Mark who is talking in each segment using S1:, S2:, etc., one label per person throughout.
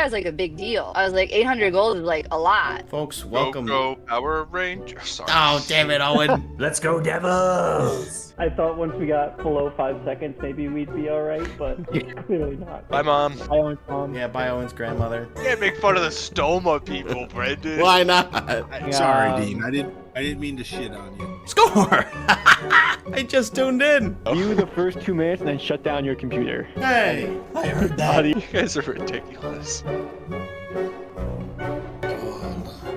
S1: guy's like a big deal. I was like, 800 goals is like a lot.
S2: Folks, welcome.
S3: Go Power Ranger. Sorry.
S2: Oh, damn it, Owen.
S4: Let's go, Devils!
S5: I thought once we got below 5 seconds, maybe we'd be all right, but clearly not.
S3: Bye, Mom.
S5: Bye, Owen's mom.
S2: Yeah, bye, Owen's grandmother.
S3: You can't make fun of the Stoma people, Brendan.
S2: Why not?
S6: Sorry, Dean. I didn't mean to shit on you.
S2: Score! I just tuned in.
S5: View the first 2 minutes and then shut down your computer.
S2: Hey, I heard that.
S3: You guys are ridiculous.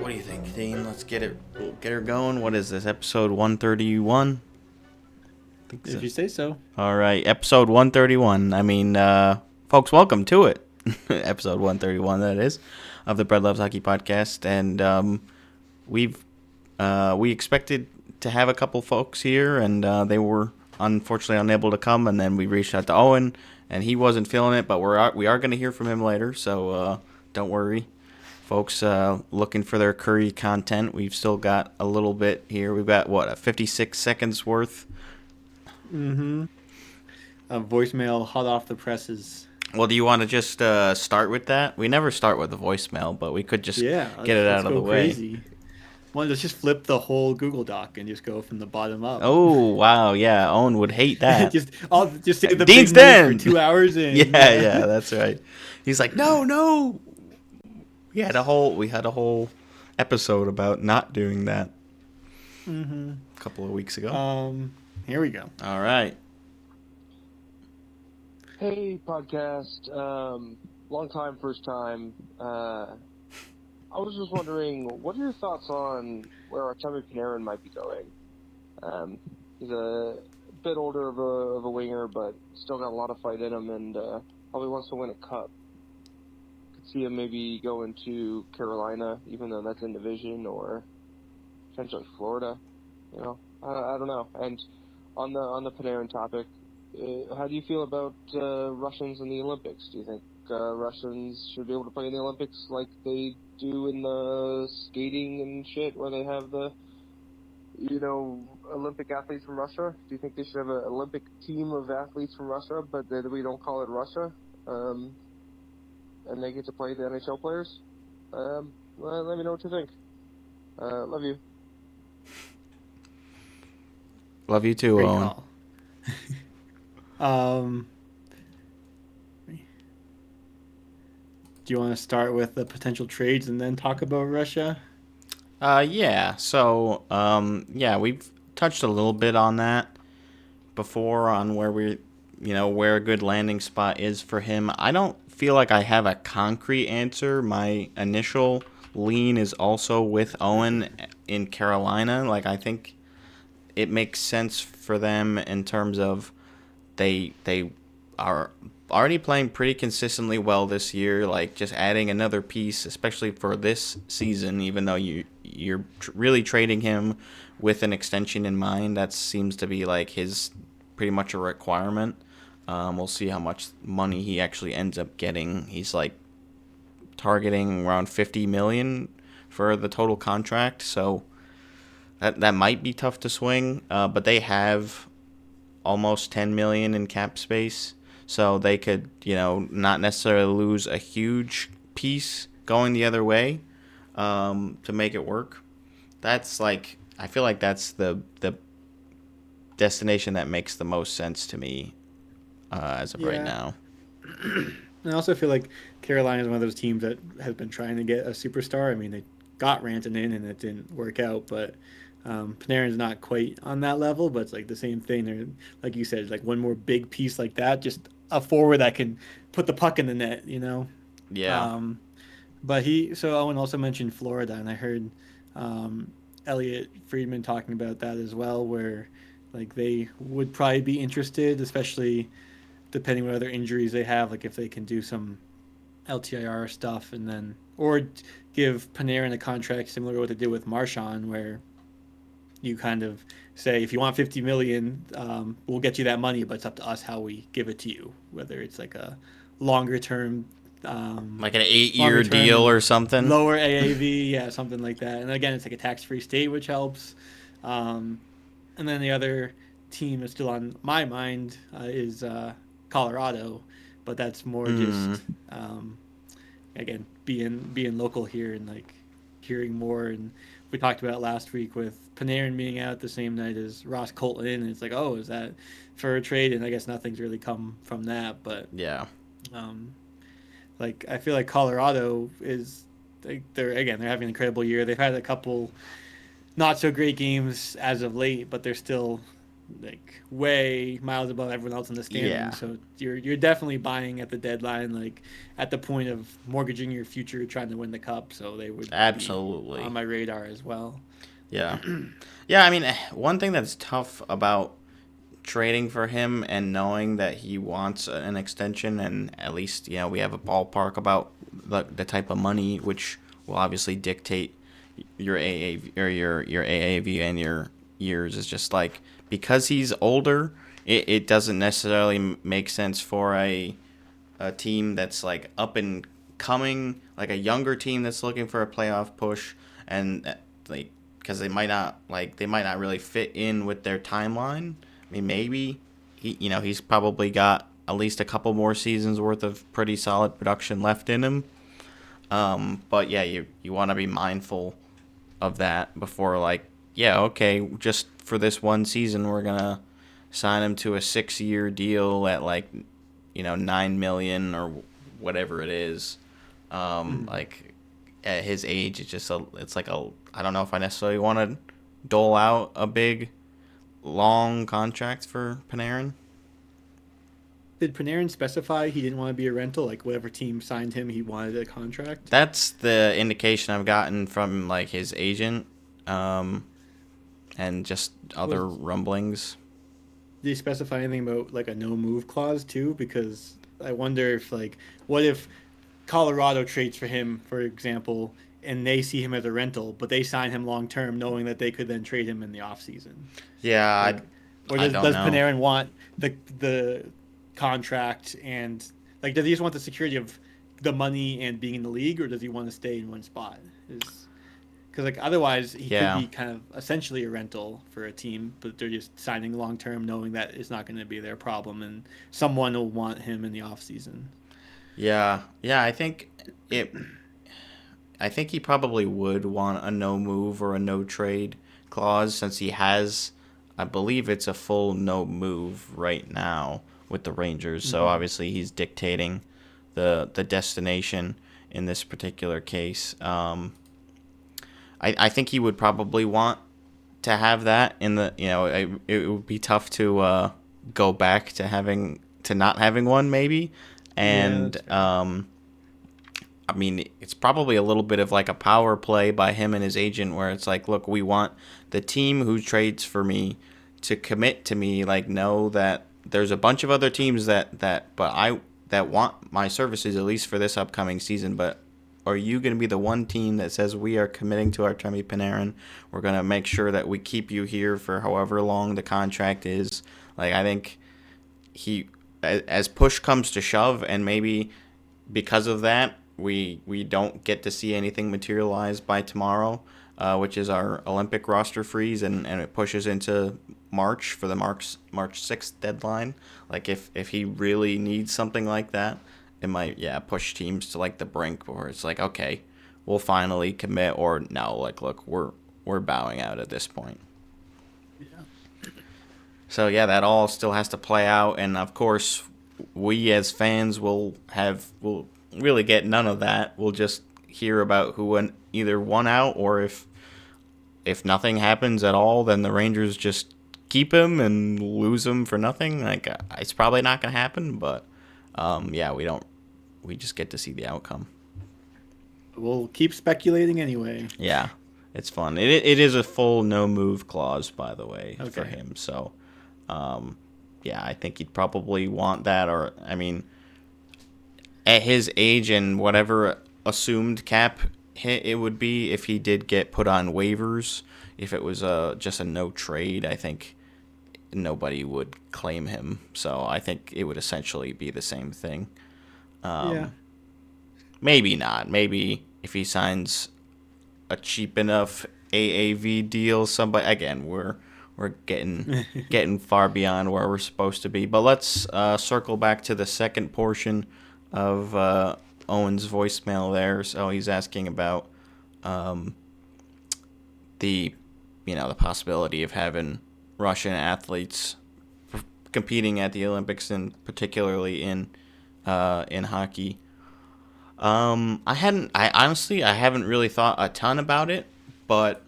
S2: What do you think, Dean? Let's get her going. What is this, episode 131? I think so.
S4: If you say so.
S2: All right, episode 131. I mean, folks, welcome to it. Episode 131, that is, of the Bread Loves Hockey podcast. And we expected to have a couple folks here, and they were unfortunately unable to come. And then we reached out to Owen, and he wasn't feeling it, but we are going to hear from him later, so don't worry. Folks looking for their Curry content, we've still got a little bit here. We've got, 56 seconds worth?
S4: Mm-hmm. A voicemail hot off the presses.
S2: Well, do you want to just start with that? We never start with a voicemail, but we could just get it out of the way.
S4: Crazy. Well, let's just flip the whole Google Doc and just go from the bottom up.
S2: Oh, wow, yeah, Owen would hate that.
S4: I'll just say the
S2: Dean's
S4: big
S2: Den!
S4: news for 2 hours in.
S2: Yeah, that's right. He's like, no. We had a whole episode about not doing that.
S4: Mm-hmm.
S2: A couple of weeks ago.
S4: Here we go.
S2: All right.
S7: Hey, podcast. Long time, first time. I was just wondering, what are your thoughts on where Artemi Panarin might be going? He's a bit older of a winger, but still got a lot of fight in him, and probably wants to win a cup. Could see him maybe going to Carolina, even though that's in division, or potentially Florida. You know, I don't know. And on the Panarin topic, how do you feel about Russians in the Olympics? Do you think Russians should be able to play in the Olympics like they do in the skating and shit, where they have the, Olympic athletes from Russia? Do you think they should have an Olympic team of athletes from Russia, but that we don't call it Russia, and they get to play the NHL players? Well, let me know what you think. Love you.
S2: Love you too,
S4: Great
S2: Owen.
S4: Call. Do you want to start with the potential trades and then talk about Russia?
S2: Yeah. So, we've touched a little bit on that before, on where a good landing spot is for him. I don't feel like I have a concrete answer. My initial lean is also with Owen in Carolina. Like, I think it makes sense for them in terms of they are already playing pretty consistently well this year. Like, just adding another piece, especially for this season, even though you're really trading him with an extension in mind, that seems to be like his pretty much a requirement. We'll see how much money he actually ends up getting. He's like targeting around $50 million for the total contract, so that might be tough to swing. But they have almost $10 million in cap space, so they could, not necessarily lose a huge piece going the other way to make it work. That's like, I feel like that's the destination that makes the most sense to me as of right now.
S4: I also feel like Carolina is one of those teams that has been trying to get a superstar. I mean, they got Rantanen and it didn't work out, but Panarin's not quite on that level, but it's like the same thing. They're, like you said, like one more big piece like that, just a forward that can put the puck in the net,
S2: Yeah.
S4: But Owen also mentioned Florida, and I heard Elliot Friedman talking about that as well, where like they would probably be interested, especially depending on what other injuries they have, like if they can do some LTIR stuff, and then or give Panarin a contract similar to what they did with Marchand, where you kind of say, if you want $50 million, we'll get you that money, but it's up to us how we give it to you, whether it's like a longer term,
S2: like an 8-year deal or something,
S4: lower AAV, yeah, something like that. And again, it's like a tax-free state, which helps. And then the other team that's still on my mind is Colorado, but that's more just again, being local here and like hearing more. And we talked about it last week with Panarin being out the same night as Ross Colton, and it's like, oh, is that for a trade? And I guess nothing's really come from that. But
S2: Yeah.
S4: like I feel like Colorado is they're having an incredible year. They've had a couple not so great games as of late, but they're still like way miles above everyone else in the standing.
S2: Yeah.
S4: So you're definitely buying at the deadline, like at the point of mortgaging your future, trying to win the cup. So they would
S2: Absolutely
S4: be on my radar as well.
S2: Yeah. Yeah, I mean, one thing that's tough about trading for him and knowing that he wants an extension, and at least, we have a ballpark about the type of money, which will obviously dictate your AAV or your AAV and your years, is just like, because he's older, it doesn't necessarily make sense for a team that's like up and coming, like a younger team that's looking for a playoff push, and like, because they might not really fit in with their timeline. I mean, maybe he's probably got at least a couple more seasons worth of pretty solid production left in him. But yeah, you want to be mindful of that before, like, yeah, okay, just for this one season, we're gonna sign him to a 6-year deal at like, $9 million or whatever it is. Like at his age, it's like I don't know if I necessarily want to dole out a big, long contract for Panarin.
S4: Did Panarin specify he didn't want to be a rental? Like whatever team signed him, he wanted a contract?
S2: That's the indication I've gotten from like his agent, and just other rumblings.
S4: Did he specify anything about like a no move clause too? Because I wonder if like, what if Colorado trades for him, for example, and they see him as a rental, but they sign him long term, knowing that they could then trade him in the offseason?
S2: Yeah,
S4: like, or does Panarin want the contract, and like, does he just want the security of the money and being in the league, or does he want to stay in one spot? Because like otherwise he could be kind of essentially a rental for a team, but they're just signing long term, knowing that it's not going to be their problem, and someone will want him in the off season.
S2: Yeah, I think he probably would want a no move or a no trade clause, since he has, I believe it's a full no move right now with the Rangers. So obviously he's dictating the destination in this particular case. I think he would probably want to have that in the, it would be tough to go back to not having one maybe. And I mean, it's probably a little bit of like a power play by him and his agent, where it's like, look, we want the team who trades for me to commit to me, like, know that there's a bunch of other teams that want my services, at least for this upcoming season, but are you going to be the one team that says we are committing to Artemi Panarin? We're going to make sure that we keep you here for however long the contract is. Like, I think as push comes to shove, and maybe because of that, we don't get to see anything materialize by tomorrow, which is our Olympic roster freeze, and it pushes into March for the March 6th deadline. Like, if he really needs something like that, it might, push teams to like the brink where it's like, okay, we'll finally commit, or no, like, look, we're bowing out at this point. Yeah. So yeah, that all still has to play out, and of course, we as fans will really get none of that. We'll just hear about who either won out, or if nothing happens at all, then the Rangers just keep him and lose him for nothing. Like, it's probably not going to happen, but we just get to see the outcome.
S4: We'll keep speculating anyway.
S2: Yeah, it's fun. It is a full no move clause, by the way, for him. So, I think he'd probably want that, or, I mean, at his age and whatever assumed cap hit it would be if he did get put on waivers, if it was just a no trade, I think nobody would claim him. So I think it would essentially be the same thing. Maybe not. Maybe if he signs a cheap enough AAV deal, somebody, again, we're getting far beyond where we're supposed to be. But let's circle back to the second portion of Owen's voicemail there. So he's asking about the the possibility of having Russian athletes competing at the Olympics, and particularly in hockey. I honestly haven't really thought a ton about it, but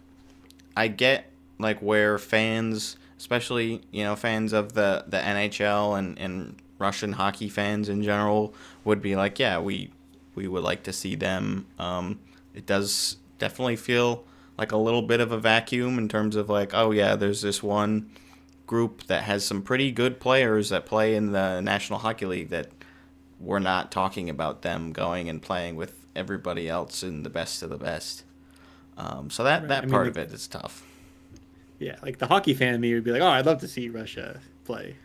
S2: I get like where fans, especially fans of the NHL and Russian hockey fans in general, would be like, yeah, we would like to see them. It does definitely feel like a little bit of a vacuum in terms of like, oh yeah, there's this one group that has some pretty good players that play in the National Hockey League that we're not talking about them going and playing with everybody else in the best of the best. So that part of it is tough.
S4: Yeah, like the hockey fan in me would be like, oh, I'd love to see Russia play.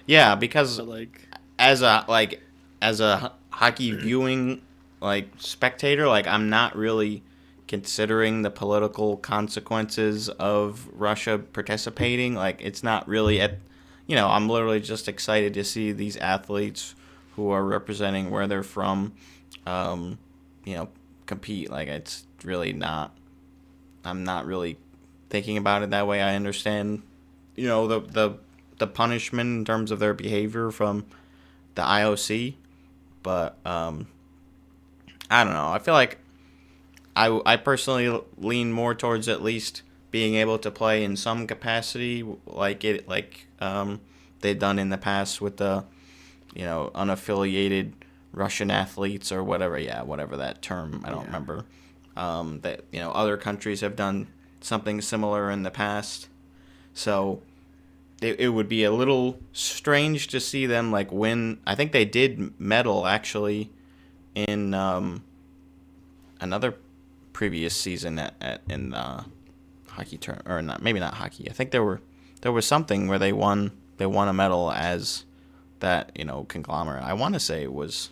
S2: Yeah, because
S4: But like,
S2: as a hockey viewing like spectator, like I'm not really considering the political consequences of Russia participating. Like it's not really I'm literally just excited to see these athletes who are representing where they're from, compete. Like it's really not. I'm not really thinking about it that way. I understand, the punishment in terms of their behavior from the IOC, but I don't know. I feel like I personally lean more towards at least being able to play in some capacity, like they've done in the past with the unaffiliated Russian athletes or whatever. Yeah, whatever that term. I don't remember. That other countries have done something similar in the past, so it would be a little strange to see them like win. I think they did medal actually in another previous season in hockey term, or not, maybe not hockey. I think there was something where they won a medal as that conglomerate. I want to say it was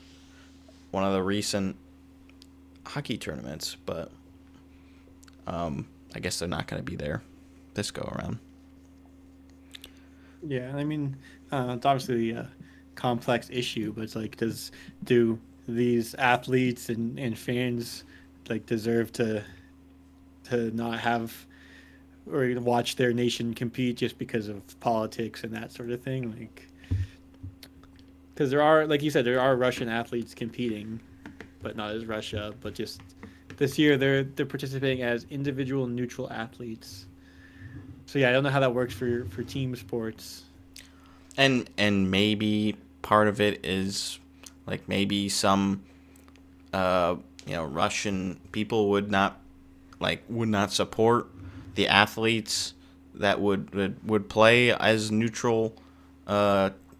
S2: one of the recent hockey tournaments, but I guess they're not going to be there this go around.
S4: yeah, I mean, it's obviously a complex issue, but it's like, do these athletes and fans like deserve to not have or watch their nation compete just because of politics and that sort of thing? Like, because there are, like you said, there are Russian athletes competing, but not as Russia. But just this year, they're participating as individual neutral athletes. So yeah, I don't know how that works for team sports.
S2: And maybe part of it is like maybe some Russian people would not support the athletes that would play as neutral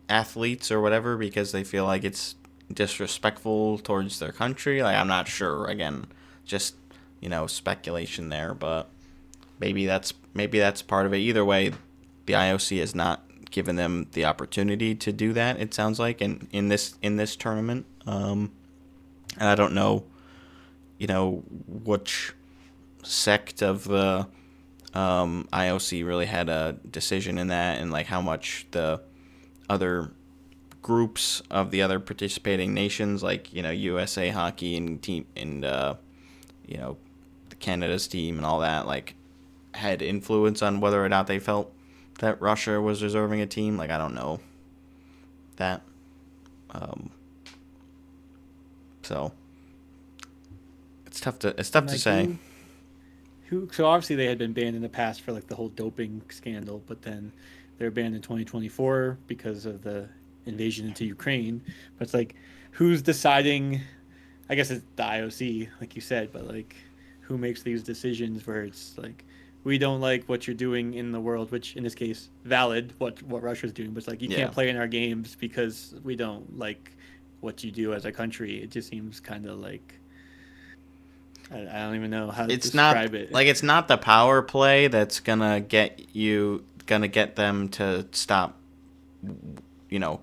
S2: athletes or whatever, because they feel like it's disrespectful towards their country. Like I'm not sure. Again, just speculation there, but maybe that's part of it. Either way, the IOC has not given them the opportunity to do that. It sounds like in this tournament. And I don't know, which sect of the IOC really had a decision in that, and like how much the other groups of the other participating nations, like USA Hockey and team and Canada's team and all that, like had influence on whether or not they felt that Russia was deserving a team. Like I don't know that. So it's tough to say.
S4: So obviously they had been banned in the past for like the whole doping scandal, but then they're banned in 2024 because of the invasion into Ukraine. But it's like, who's deciding? I guess it's the IOC, like you said, but like, who makes these decisions where it's like, we don't like what you're doing in the world, which in this case, valid, what Russia's doing, but it's like, you can't play in our games because we don't like what you do as a country. It just seems kind of like, I don't even know how to describe it.
S2: Like, it's not the power play that's gonna get them to stop,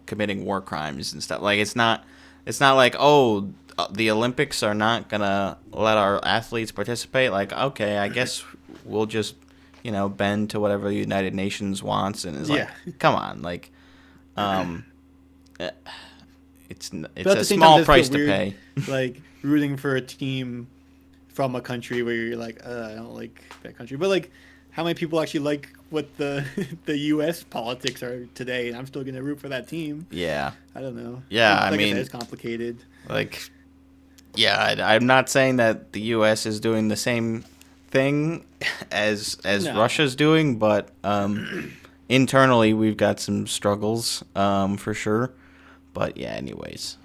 S2: committing war crimes and stuff. Like, it's not like, oh, the Olympics are not gonna let our athletes participate. Like, okay, I guess we'll just, bend to whatever the United Nations wants. And it's like, come on, like, it's
S4: But at
S2: a
S4: the same
S2: small
S4: time, it does
S2: price
S4: feel
S2: to
S4: weird,
S2: pay.
S4: like rooting for a team from a country where you're like, I don't like that country. But like, how many people actually like what the the U.S. politics are today? And I'm still gonna root for that team.
S2: Yeah.
S4: I don't know.
S2: Yeah, I
S4: Like I
S2: mean,
S4: said, it's complicated.
S2: like, yeah, I'm not saying that the U.S. is doing the same thing as
S4: No.
S2: Russia's doing, but internally we've got some struggles, for sure. But yeah, anyways,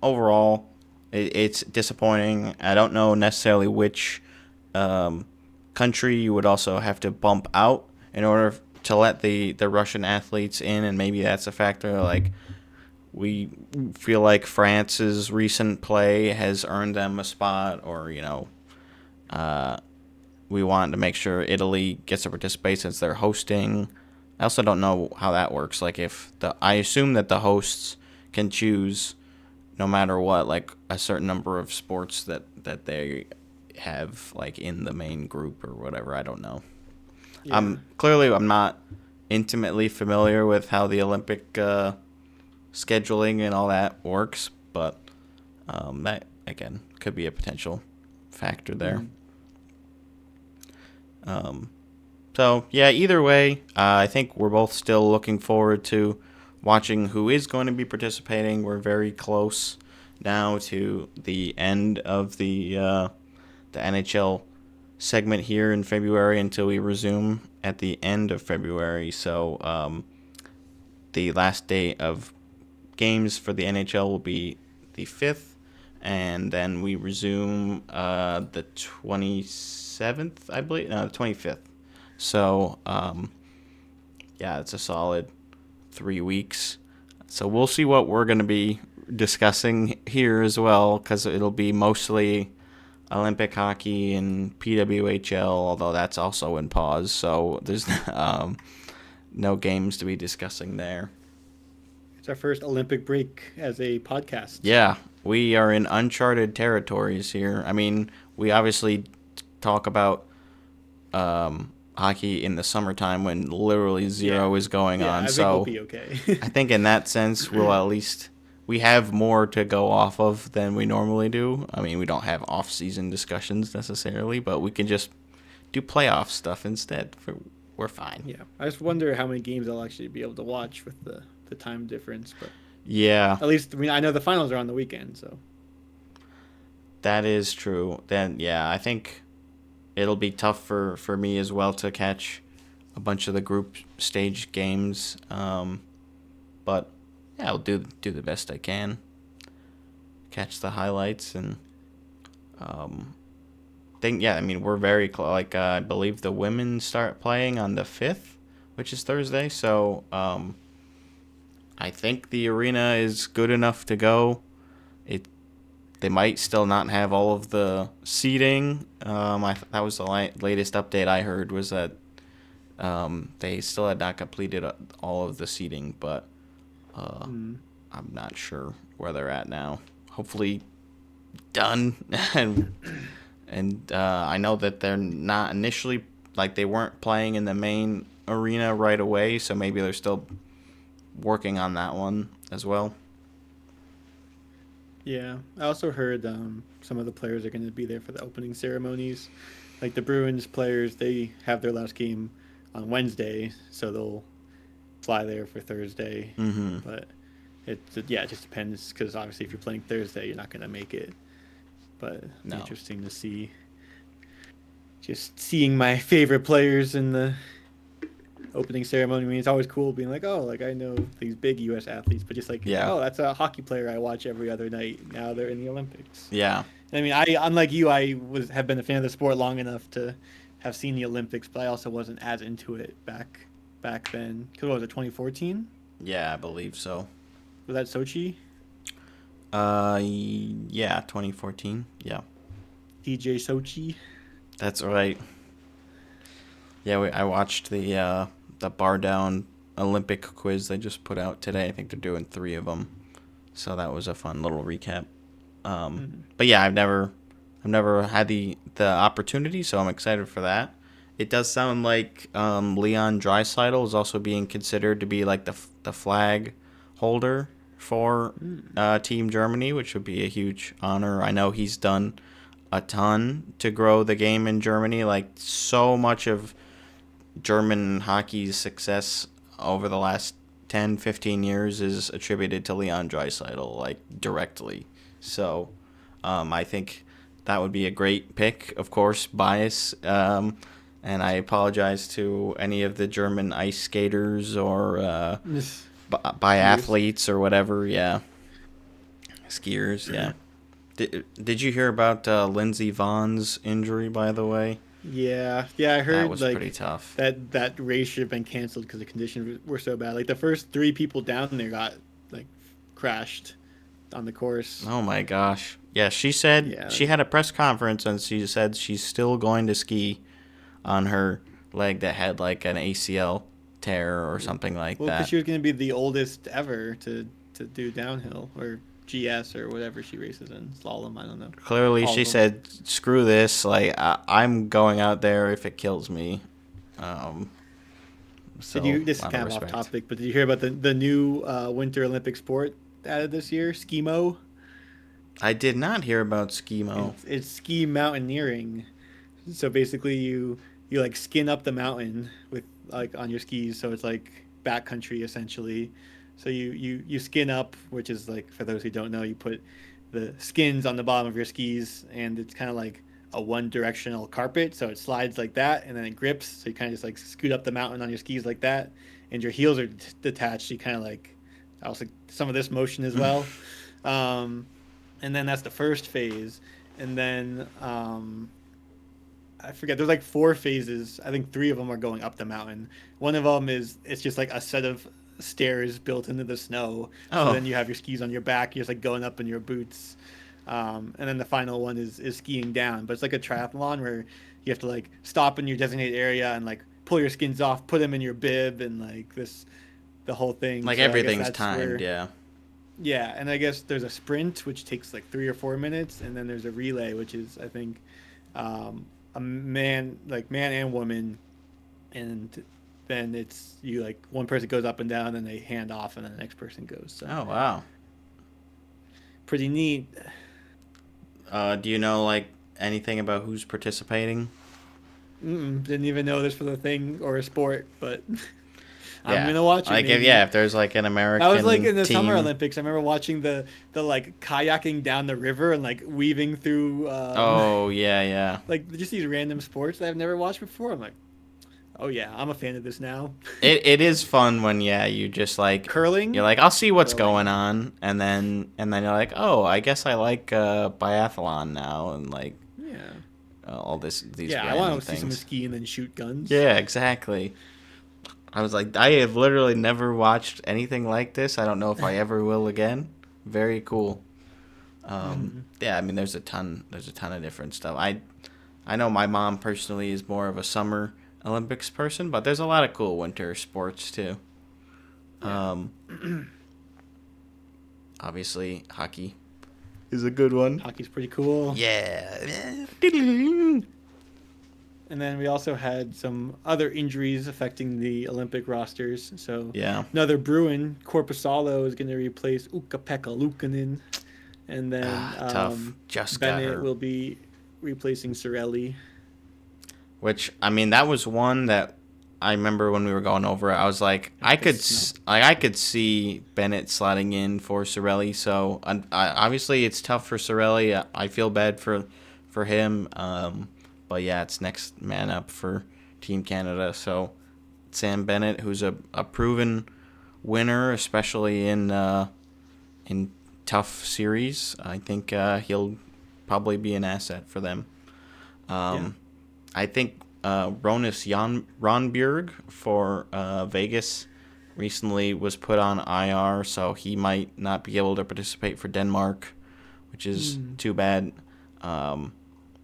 S2: overall, it's disappointing. I don't know necessarily which country you would also have to bump out in order to let the Russian athletes in, and maybe that's a factor. Like, we feel like France's recent play has earned them a spot, or we want to make sure Italy gets to participate since they're hosting. I also don't know how that works. Like, I assume that the hosts can choose, no matter what, like a certain number of sports that they have like in the main group or whatever. I don't know.
S4: Yeah.
S2: I'm not intimately familiar with how the Olympic scheduling and all that works, but that again could be a potential factor there. So yeah, either way, I think we're both still looking forward to watching who is going to be participating. We're very close now to the end of the NHL segment here in February until we resume at the end of February. So the last day of games for the NHL will be the 5th, and then we resume the 27th, I believe. No, the 25th. So, yeah, it's a solid 3 weeks. So we'll see what we're going to be discussing here as well, because it'll be mostly Olympic hockey and PWHL, although that's also in pause. So there's no games to be discussing there.
S4: It's our first Olympic break as a podcast.
S2: Yeah, we are in uncharted territories here. I mean, we obviously talk about hockey in the summertime when literally zero is going on.
S4: I think
S2: So
S4: we'll be okay.
S2: I think in that sense, we have more to go off of than we normally do. I mean, we don't have off-season discussions necessarily, but we can just do playoff stuff instead. We're fine.
S4: Yeah, I just wonder how many games I'll actually be able to watch with the time difference. But
S2: Yeah,
S4: at least, I mean, I know the finals are on the weekend, so.
S2: that is true. Then, yeah, I think it'll be tough for me as well to catch a bunch of the group stage games. But yeah, I'll do the best I can. Catch the highlights and I mean, we're very close. Like, I believe the women start playing on the 5th, which is Thursday. So I think the arena is good enough to go. They might still not have all of the seating. That was the latest update I heard, was that they still had not completed all of the seating, but I'm not sure where they're at now. Hopefully done. and I know that they're not initially, like, they weren't playing in the main arena right away, so maybe they're still working on that one as well.
S4: Yeah, I also heard some of the players are going to be there for the opening ceremonies. Like the Bruins players, they have their last game on Wednesday, so they'll fly there for Thursday.
S2: Mm-hmm.
S4: But it just depends, because obviously if you're playing Thursday, you're not going to make it. But
S2: No.
S4: Interesting to see. Just seeing my favorite players in the opening ceremony. I mean, it's always cool being like, oh, like I know these big U.S. athletes, but just like, oh, that's a hockey player I watch every other night. Now they're in the Olympics.
S2: Yeah.
S4: I mean, I unlike you, have been a fan of the sport long enough to have seen the Olympics, but I also wasn't as into it back then. Because what was it, 2014?
S2: Yeah, I believe so.
S4: Was that Sochi?
S2: Yeah, 2014. Yeah.
S4: DJ Sochi.
S2: That's right. Yeah, I watched the bar down Olympic quiz they just put out today. I think they're doing 3 of them, so that was a fun little recap. But yeah, I've never had the opportunity, so I'm excited for that. It does sound like Leon Draisaitl is also being considered to be like the flag holder for Team Germany, which would be a huge honor. I know he's done a ton to grow the game in Germany. Like, so much of German hockey's success over the last 10, 15 years is attributed to Leon Draisaitl, like, directly. So I think that would be a great pick. Of course, bias. And I apologize to any of the German ice skaters or biathletes or whatever. Yeah. Skiers, yeah. Did you hear about Lindsey Vohn's injury, by the way?
S4: Yeah, I heard
S2: That was pretty tough.
S4: that race should have been canceled because the conditions were so bad. Like the first 3 people down there got like crashed on the course.
S2: Oh my gosh. Yeah, she said she had a press conference and she said she's still going to ski on her leg that had like an ACL tear or something like
S4: Well,
S2: that.
S4: because she was going to be the oldest ever to do downhill or GS or whatever she races in, slalom, I don't know.
S2: Clearly,
S4: All
S2: she
S4: of them.
S2: said, "Screw this! Like I'm going out there if it kills me." So
S4: This is
S2: lot
S4: kind of
S2: respect.
S4: off topic, but did you hear about the new Winter Olympic sport added this year, skimo?
S2: I did not hear about skimo.
S4: It's ski mountaineering. So basically, you like skin up the mountain with like on your skis, so it's like backcountry essentially. So you skin up, which is like, for those who don't know, you put the skins on the bottom of your skis, and it's kind of like a one-directional carpet, so it slides like that, and then it grips. So you kind of just like scoot up the mountain on your skis like that, and your heels are detached. So you kind of like also some of this motion as well. And then that's the first phase, and then I forget. There's like 4 phases. I think 3 of them are going up the mountain. One of them it's just like a set of stairs built into the snow.
S2: Oh.
S4: So then you have your skis on your back. You're just like going up in your boots. And then the final one is skiing down. But it's like a triathlon where you have to like stop in your designated area and like pull your skins off, put them in your bib, and like the whole thing.
S2: Like
S4: So I guess
S2: everything's
S4: that's
S2: timed,
S4: where-
S2: yeah.
S4: Yeah, and I guess there's a sprint which takes like 3 or 4 minutes, and then there's a relay which is, I think, a man and woman, and then it's you like one person goes up and down, and they hand off, and then the next person goes. So
S2: Oh wow.
S4: pretty neat.
S2: Do you know like anything about who's participating?
S4: Didn't even know this was a thing or a sport, but I'm
S2: Yeah.
S4: gonna watch it.
S2: Like
S4: maybe.
S2: if there's like an American
S4: That was like in the
S2: team.
S4: Summer Olympics. I remember watching the like kayaking down the river and like weaving through.
S2: Oh yeah.
S4: Like just these random sports that I've never watched before. I'm like, oh yeah, I'm a fan of this now.
S2: It is fun when you just like
S4: Curling.
S2: you're like, I'll see what's
S4: Curling.
S2: going on, and then you're like, oh, I guess I like biathlon now, and like
S4: Yeah.
S2: all these
S4: Yeah, I
S2: random
S4: want to see some
S2: things.
S4: ski and then shoot guns.
S2: Yeah, exactly. I was like, I have literally never watched anything like this. I don't know if I ever will again. Very cool. Yeah, I mean, there's a ton of different stuff. I know my mom personally is more of a summer Olympics person, but there's a lot of cool winter sports too. Obviously, hockey is a good one.
S4: Hockey's pretty cool.
S2: Yeah.
S4: And then we also had some other injuries affecting the Olympic rosters. So
S2: Yeah.
S4: another Bruin, Korpisalo, is going to replace Ukko-Pekka Luukkonen. And then
S2: Tough. Just got
S4: Bennett
S2: hurt.
S4: will be replacing Cirelli.
S2: Which, I mean, that was one that I remember when we were going over it. I was like, I could see Bennett sliding in for Cirelli. So obviously, it's tough for Cirelli. I feel bad for him. But yeah, it's next man up for Team Canada. So Sam Bennett, who's a proven winner, especially in tough series, I think he'll probably be an asset for them. I think Ronus Ronbjerg for Vegas recently was put on IR, so he might not be able to participate for Denmark, which is too bad. I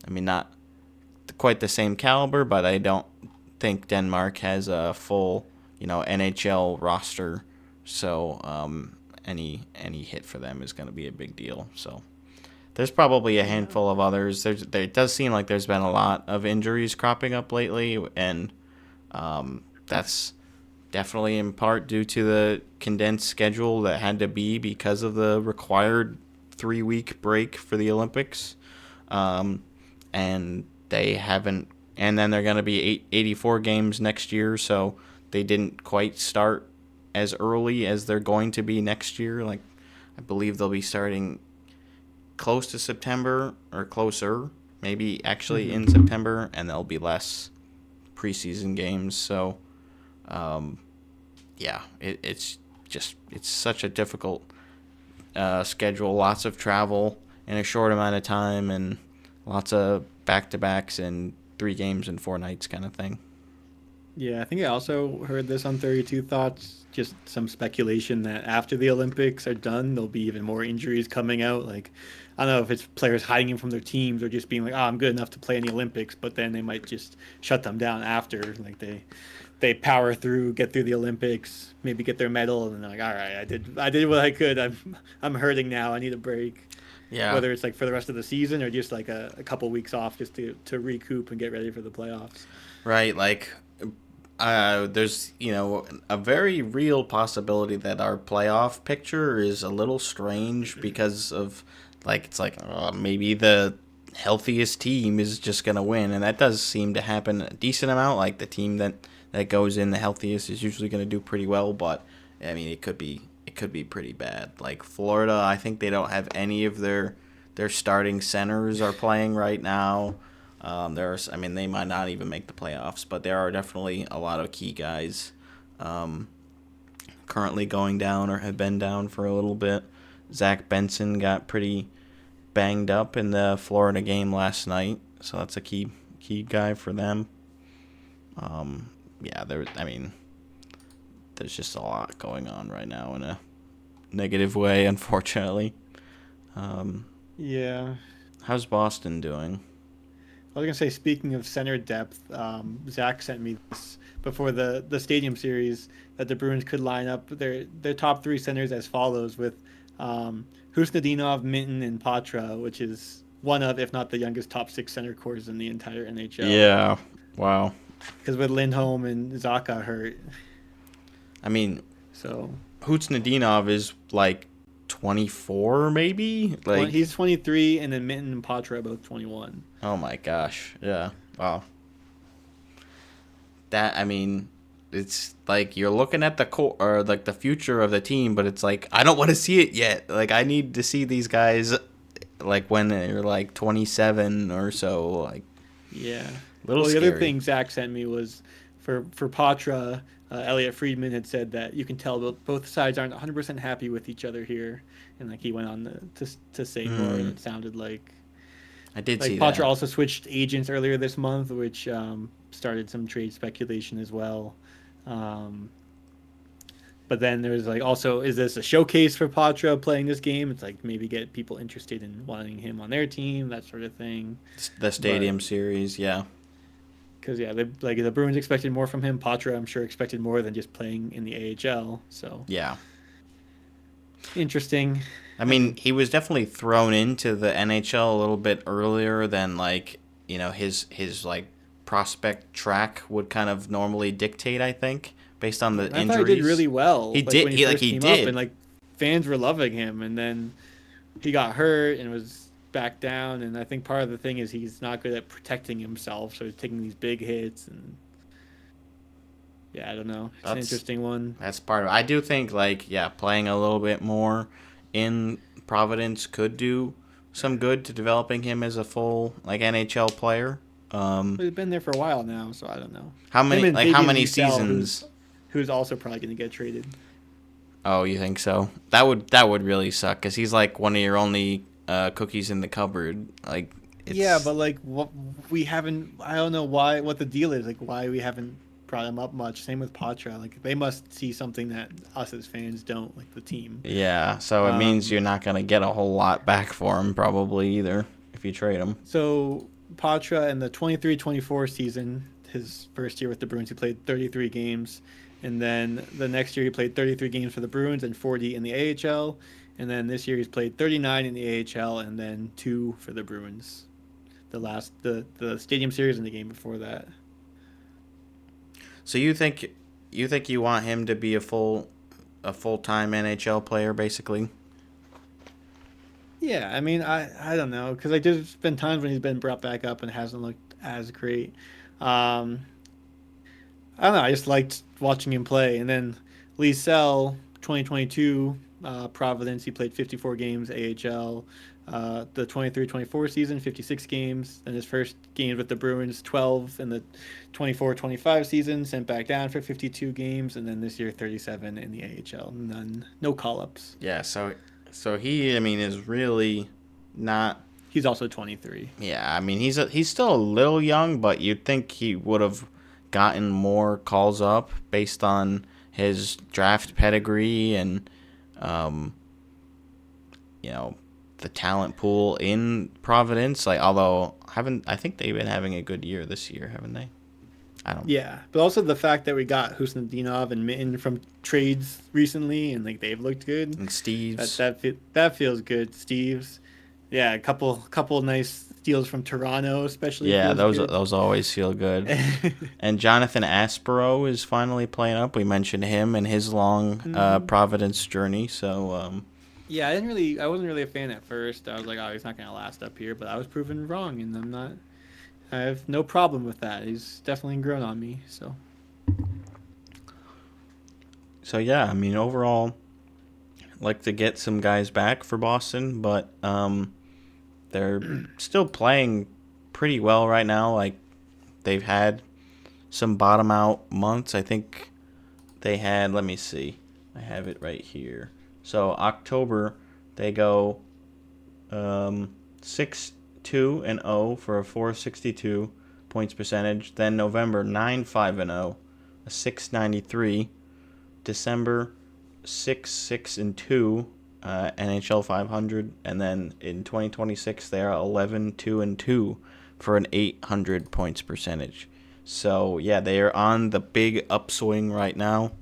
S2: mean, not quite the same caliber, but I don't think Denmark has a full, NHL roster, so any hit for them is going to be a big deal. So there's probably a handful of others. It does seem like there's been a lot of injuries cropping up lately, and that's definitely in part due to the condensed schedule that had to be because of the required 3-week break for the Olympics. And they haven't, and then they're going to be 84 games next year, so they didn't quite start as early as they're going to be next year. Like, I believe they'll be starting close to September or closer, maybe actually in September, and there'll be less preseason games. So, yeah, it's such a difficult schedule, lots of travel in a short amount of time, and lots of back-to-backs and 3 games in 4 nights kind of thing.
S4: Yeah, I think I also heard this on 32 Thoughts, just some speculation that after the Olympics are done, there'll be even more injuries coming out. Like, I don't know if it's players hiding them from their teams or just being like, oh, I'm good enough to play in the Olympics, but then they might just shut them down after. Like, they power through, get through the Olympics, maybe get their medal, and then they're like, all right, I did what I could. I'm hurting now. I need a break.
S2: Yeah.
S4: Whether it's like for the rest of the season or just like a couple weeks off just to recoup and get ready for the playoffs.
S2: Right, like there's, a very real possibility that our playoff picture is a little strange because of, like, it's like maybe the healthiest team is just going to win, and that does seem to happen a decent amount. Like, the team that goes in the healthiest is usually going to do pretty well, but I mean, it could be pretty bad. Like, Florida, I think they don't have any of their starting centers are playing right now. They might not even make the playoffs, but there are definitely a lot of key guys currently going down or have been down for a little bit. Zach Benson got pretty banged up in the Florida game last night, so that's a key guy for them. There's just a lot going on right now in a negative way, unfortunately.
S4: Yeah.
S2: How's Boston doing?
S4: I was going to say, speaking of center depth, Zach sent me this before the Stadium Series that the Bruins could line up their top 3 centers as follows with Husnudinov, Minton, and Patra, which is one of, if not the youngest top 6 center cores in the entire NHL.
S2: Yeah. Wow.
S4: Because with Lindholm and Zacha hurt.
S2: I mean,
S4: so
S2: Husnudinov is like 24, maybe? Like,
S4: he's 23, and then Minton and Patra are both 21.
S2: Oh my gosh. Yeah. Wow. It's like you're looking at the core, or like the future of the team, but it's like, I don't want to see it yet. Like, I need to see these guys like when they're like 27 or so. Like,
S4: yeah.
S2: Little
S4: the
S2: scary.
S4: other thing Zach sent me was for Patra, Elliot Friedman had said that you can tell both sides aren't 100% happy with each other here, and like he went on to say more, and it sounded like
S2: I did
S4: like
S2: see
S4: Patra
S2: that.
S4: also switched agents earlier this month, which started some trade speculation as well. But then there was like, also, is this a showcase for Patra playing this game? It's like maybe get people interested in wanting him on their team, that sort of thing.
S2: The Stadium Series, yeah.
S4: Because, yeah, the Bruins expected more from him. Patra, I'm sure, expected more than just playing in the AHL. So,
S2: yeah.
S4: Interesting.
S2: I mean, he was definitely thrown into the NHL a little bit earlier than, like, his like prospect track would kind of normally dictate, I think, based on the injuries.
S4: I thought he did really well.
S2: He did.
S4: When
S2: He
S4: first
S2: did.
S4: Up, and, like, fans were loving him. And then he got hurt and was back down, and I think part of the thing is he's not good at protecting himself, so he's taking these big hits, and yeah, I don't know. It's an interesting one.
S2: That's part of it. I do think, like, playing a little bit more in Providence could do some good to developing him as a full, like, NHL player.
S4: He's been there for a while now, so I don't know.
S2: How many seasons?
S4: Who's also probably going to get traded.
S2: Oh, you think so? That would really suck, because he's like one of your only cookies in the cupboard. Like,
S4: yeah, but like we haven't. I don't know what the deal is. Like, why we haven't brought him up much. Same with Patra. Like, they must see something that us as fans don't, like the team.
S2: Yeah, so it means you're not gonna get a whole lot back for him probably either if you trade him.
S4: So Patra in the 23-24 season, his first year with the Bruins, he played 33 games. And then the next year he played 33 games for the Bruins and 40 in the AHL. And then this year he's played 39 in the AHL and then 2 for the Bruins. The Stadium Series and the game before that.
S2: So you think you think you want him to be a full-time NHL player, basically?
S4: Yeah, I mean, I don't know, because like there's been times when he's been brought back up and hasn't looked as great. Um, I don't know. I just liked watching him play. And then Lee Sell, 2022, Providence, he played 54 games AHL. The 23-24 season, 56 games. And his first games with the Bruins, 12 in the 24-25 season, sent back down for 52 games. And then this year, 37 in the AHL. No call-ups.
S2: Yeah, so he, I mean, is really not.
S4: He's also 23.
S2: Yeah, I mean, he's still a little young, but you'd think he would have gotten more calls up based on his draft pedigree and, you know, the talent pool in Providence. Like, although I think they've been having a good year this year, haven't they? I don't.
S4: Yeah, but also the fact that we got Husnudinov and Mitten from trades recently, and like they've looked good.
S2: And Steve's.
S4: That feels good. Steve's, yeah, a couple nice steals from Toronto, especially.
S2: Yeah,
S4: feels good.
S2: those always feel good. And Jonathan Aspero is finally playing up. We mentioned him and his long Providence journey. So
S4: yeah, I wasn't really a fan at first. I was like, oh, he's not gonna last up here, but I was proven wrong, and I'm not. I have no problem with that. He's definitely grown on me.
S2: So yeah, I mean overall, I'd like to get some guys back for Boston, but they're still playing pretty well right now. Like they've had some bottom out months. I think they had. Let me see. I have it right here. So October they go 6-2-0 for a 462 points percentage. Then November 9-5-0, a 693. December 6-6-2, NHL 500, and then in 2026 they are 11-2-2 for an 800 points percentage. So yeah, they are on the big upswing right now.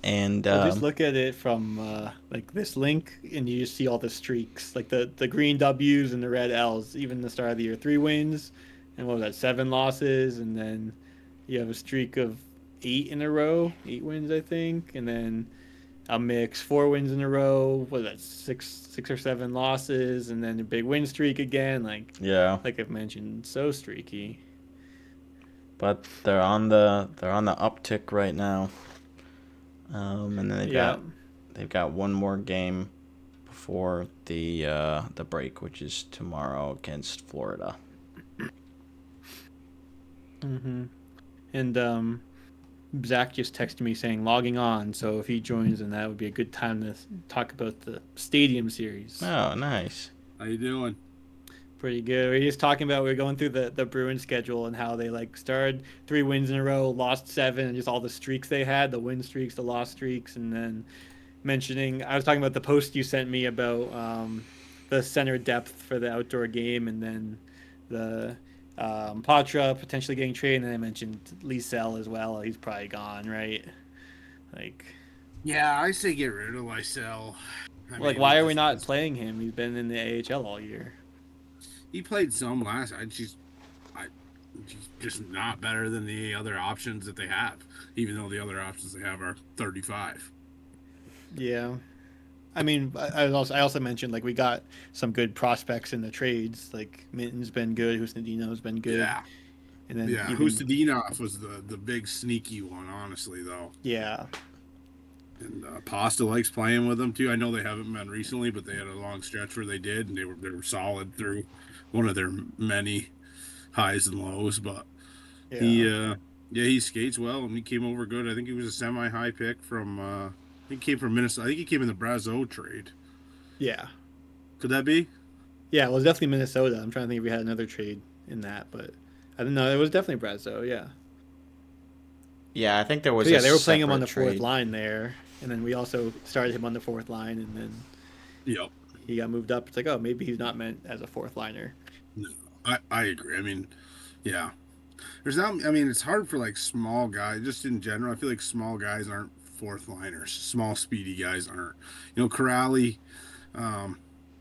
S2: And
S4: just look at it from like this link, and you just see all the streaks, like the green W's and the red L's. Even the start of the year, 3 wins, and what was that, 7 losses, and then you have a streak of 8 in a row, 8 wins I think, and then a mix 4 wins in a row. What was that, 6 or 7 losses, and then a big win streak again. Like I've mentioned, so streaky.
S2: But they're on the uptick right now. And then they've got one more game before the break, which is tomorrow against Florida.
S4: And Zach just texted me saying logging on, so if he joins, then that would be a good time to talk about the Stadium Series.
S2: Oh, nice.
S6: How you doing?
S4: Pretty good. We're just talking about, we're going through the Bruins schedule and how they like started 3 wins in a row, lost 7, and just all the streaks they had, the win streaks, the loss streaks, and then I was talking about the post you sent me about the center depth for the outdoor game, and then the Patra potentially getting traded, and then I mentioned Liesel as well. He's probably gone, right? Like,
S6: Yeah, I say get rid of Lysell.
S4: Why are we not playing him? He's been in the AHL all year.
S6: He played some last. He's just not better than the other options that they have. Even though the other options they have are 35.
S4: Yeah, I mean, I also mentioned like we got some good prospects in the trades. Like Minton's been good, Husnudino's been good.
S6: Yeah,
S4: and then
S6: Husnudinov was the big sneaky one, honestly, though.
S4: Yeah.
S6: And Pasta likes playing with them too. I know they haven't been recently, but they had a long stretch where they did, and they were solid through one of their many highs and lows. But he skates well, and he came over good. I think he was a semi-high pick from. I think he came from Minnesota. I think he came in the Brazeau trade.
S4: Yeah.
S6: Could that be?
S4: Yeah, well, it was definitely Minnesota. I'm trying to think if we had another trade in that, but I don't know. It was definitely Brazeau. Yeah.
S2: Yeah, I think there was.
S4: So, they were playing him on the fourth line there, and then we also started him on the fourth line, and then he got moved up. It's like, oh, maybe he's not meant as a fourth liner.
S6: No, I agree. I mean, yeah, there's not. I mean, it's hard for like small guys, just in general. I feel like small guys aren't fourth liners. Small, speedy guys aren't. Corrali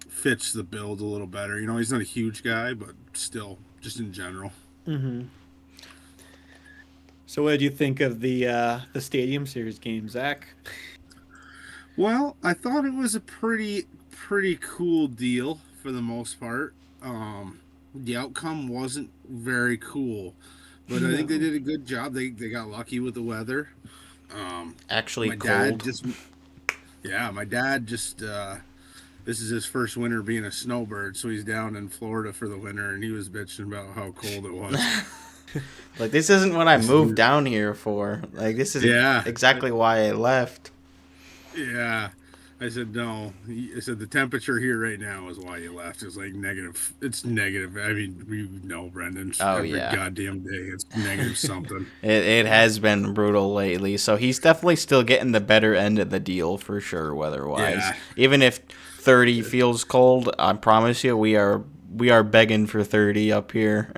S6: fits the build a little better. He's not a huge guy, but still, just in general.
S4: Mm-hmm. So, what did you think of the Stadium Series game, Zach?
S6: Well, I thought it was a pretty cool deal for the most part. The outcome wasn't very cool, but I think they did a good job. They got lucky with the weather.
S2: Actually,
S6: My dad
S2: cold.
S6: just yeah, my dad just this is his first winter being a snowbird, so he's down in Florida for the winter, and he was bitching about how cold it was.
S2: Like, this isn't what I
S6: This
S2: moved
S6: is-
S2: down here for. Like, this is
S6: Yeah.
S2: exactly why I left.
S6: Yeah. I said no. I said the temperature here right now is why you left. It's like negative. It's negative. I mean, you know, Brendan.
S2: Oh,
S6: Every
S2: yeah.
S6: goddamn day, it's negative something.
S2: It has been brutal lately, so he's definitely still getting the better end of the deal for sure, weather-wise.
S6: Yeah.
S2: Even if 30 feels cold, I promise you, we are begging for 30 up here.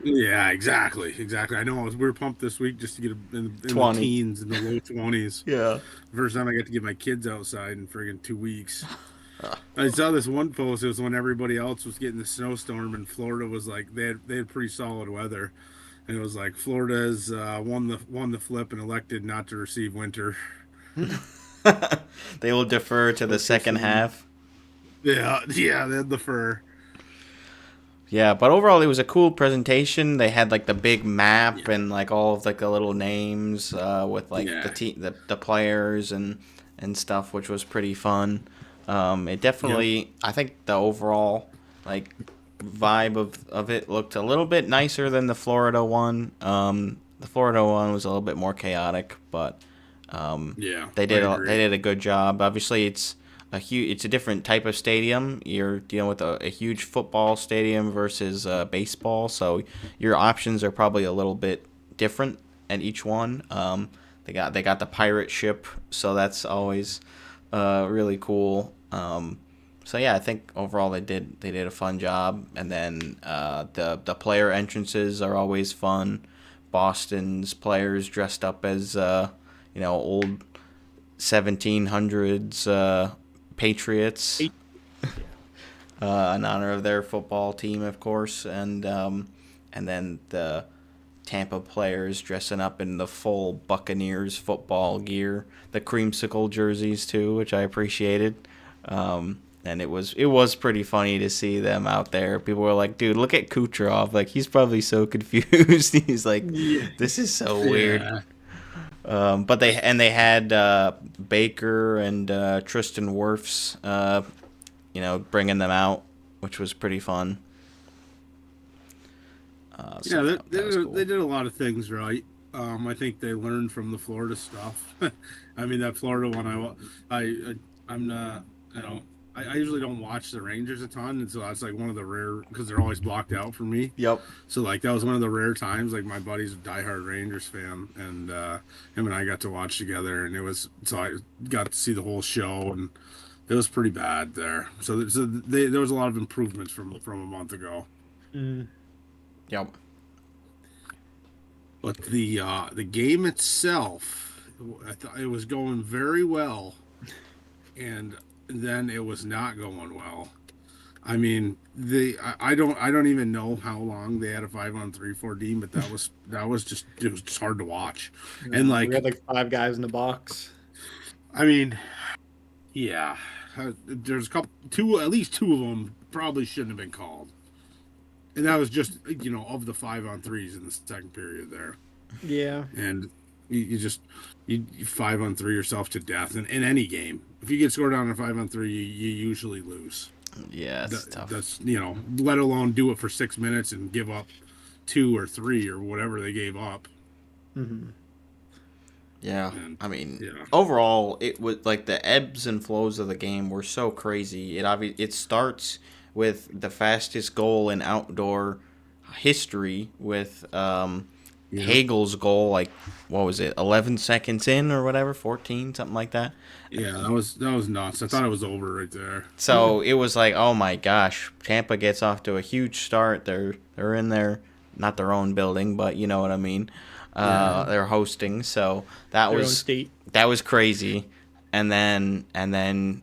S6: Yeah, exactly. I know. We were pumped this week just to get in the
S2: 20.
S6: teens, in the low 20s.
S2: Yeah.
S6: First time I got to get my kids outside in friggin' 2 weeks. I saw this one post. It was when everybody else was getting the snowstorm, and Florida was like they had pretty solid weather, and it was like Florida's won the flip and elected not to receive winter.
S2: They will defer to the second half.
S6: Yeah, they had the fur.
S2: Yeah, but overall it was a cool presentation. They had like the big map and like all of like the little names with like the players and stuff, which was pretty fun. It definitely, I think the overall like vibe of it looked a little bit nicer than the Florida one. The Florida one was a little bit more chaotic, but they did a good job. Obviously, it's a different type of stadium. You're dealing with a huge football stadium versus baseball, so your options are probably a little bit different at each one. They got the pirate ship, so that's always really cool. So yeah, I think overall they did a fun job, and then the player entrances are always fun. Boston's players dressed up as old 1700s Patriots, in honor of their football team, of course, and then the Tampa players dressing up in the full Buccaneers football gear, the creamsicle jerseys too, which I appreciated. And it was pretty funny to see them out there. People were like, "Dude, look at Kucherov! Like, he's probably so confused." He's like, "This is so weird." But they had Baker and Tristan Wirfs, bringing them out, which was pretty fun.
S6: They
S2: cool.
S6: did a lot of things right. I think they learned from the Florida stuff. I mean, that Florida one, I'm not, I usually don't watch the Rangers a ton, and so that's like one of the rare, because they're always blocked out for me.
S2: Yep.
S6: So like that was one of the rare times. Like my buddy's a diehard Rangers fan, and him and I got to watch together, and I got to see the whole show, and it was pretty bad there. So there was a lot of improvements from a month ago.
S2: Yep.
S6: But the game itself, I thought it was going very well, and then it was not going well. I mean, I don't even know how long they had a 5-on-3 4D, but it was just hard to watch.
S4: Yeah,
S6: And like
S4: we had like 5 guys in the box.
S6: I mean, yeah, there's at least two of them probably shouldn't have been called, and that was just of the 5-on-3s in the second period there.
S4: Yeah,
S6: and you 5-on-3 yourself to death in any game. If you get scored on a 5-on-3, you usually lose.
S2: Yeah, it's tough.
S6: That's let alone do it for 6 minutes and give up 2 or 3 or whatever they gave up.
S4: Mm-hmm.
S2: Yeah, I mean, overall, it was like the ebbs and flows of the game were so crazy. It starts with the fastest goal in outdoor history with Hagel's goal, like, what was it, 11 seconds in or whatever, 14, something like that.
S6: Yeah, that was nuts. I thought it was over right there.
S2: So it was like, oh my gosh, Tampa gets off to a huge start. They're in not their own building, but you know what I mean. They're hosting, so that was crazy. And then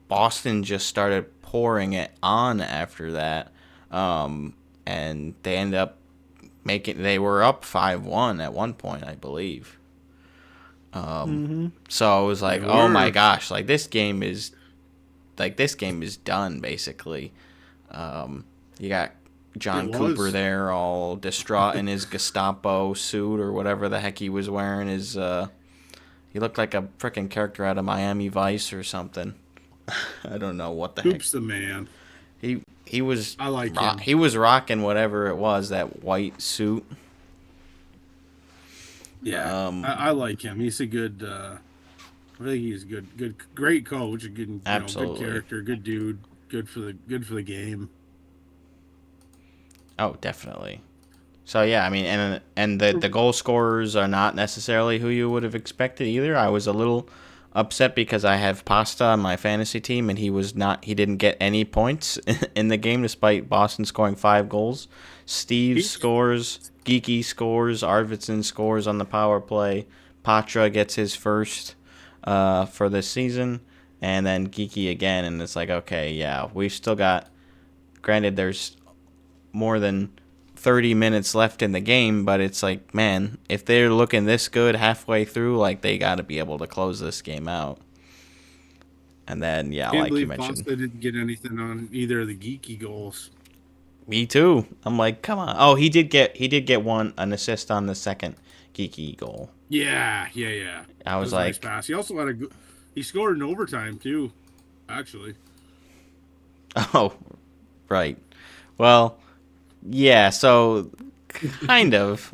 S2: Boston just started pouring it on after that, and they ended up they were up 5-1 at one point, I believe. So I was like, oh my gosh, like this game is done basically. You got John Cooper there, all distraught in his Gestapo suit or whatever the heck he was wearing. He looked like a freaking character out of Miami Vice or something. I don't know what the heck.
S6: Coop's the man.
S2: He was.
S6: I like him.
S2: He was rocking whatever it was, that white suit.
S6: Yeah, I like him. He's a good. I think he's a great coach. A good,
S2: Absolutely.
S6: good character, good dude, good for the game.
S2: Oh, definitely. So yeah, I mean, and the goal scorers are not necessarily who you would have expected either. I was a little upset because I have Pasta on my fantasy team, and he didn't get any points in the game despite Boston scoring 5 goals. Steve scores, Geeky scores, Arvidsson scores on the power play. Patra gets his first for this season, and then Geeky again, and it's like, okay, yeah, we've still got. Granted, there's more than 30 minutes left in the game, but it's like, man, if they're looking this good halfway through, like, they got to be able to close this game out. And then, yeah,
S6: Can't
S2: like you
S6: believe
S2: mentioned,
S6: Pasta didn't get anything on either of the Geeky goals.
S2: me too. I'm like, come on. Oh, he did get an assist on the second Geeky goal.
S6: Yeah.
S2: I was
S6: That a
S2: like,
S6: nice pass. He also had he scored in overtime too, actually.
S2: oh, right. Well, yeah. So, kind of.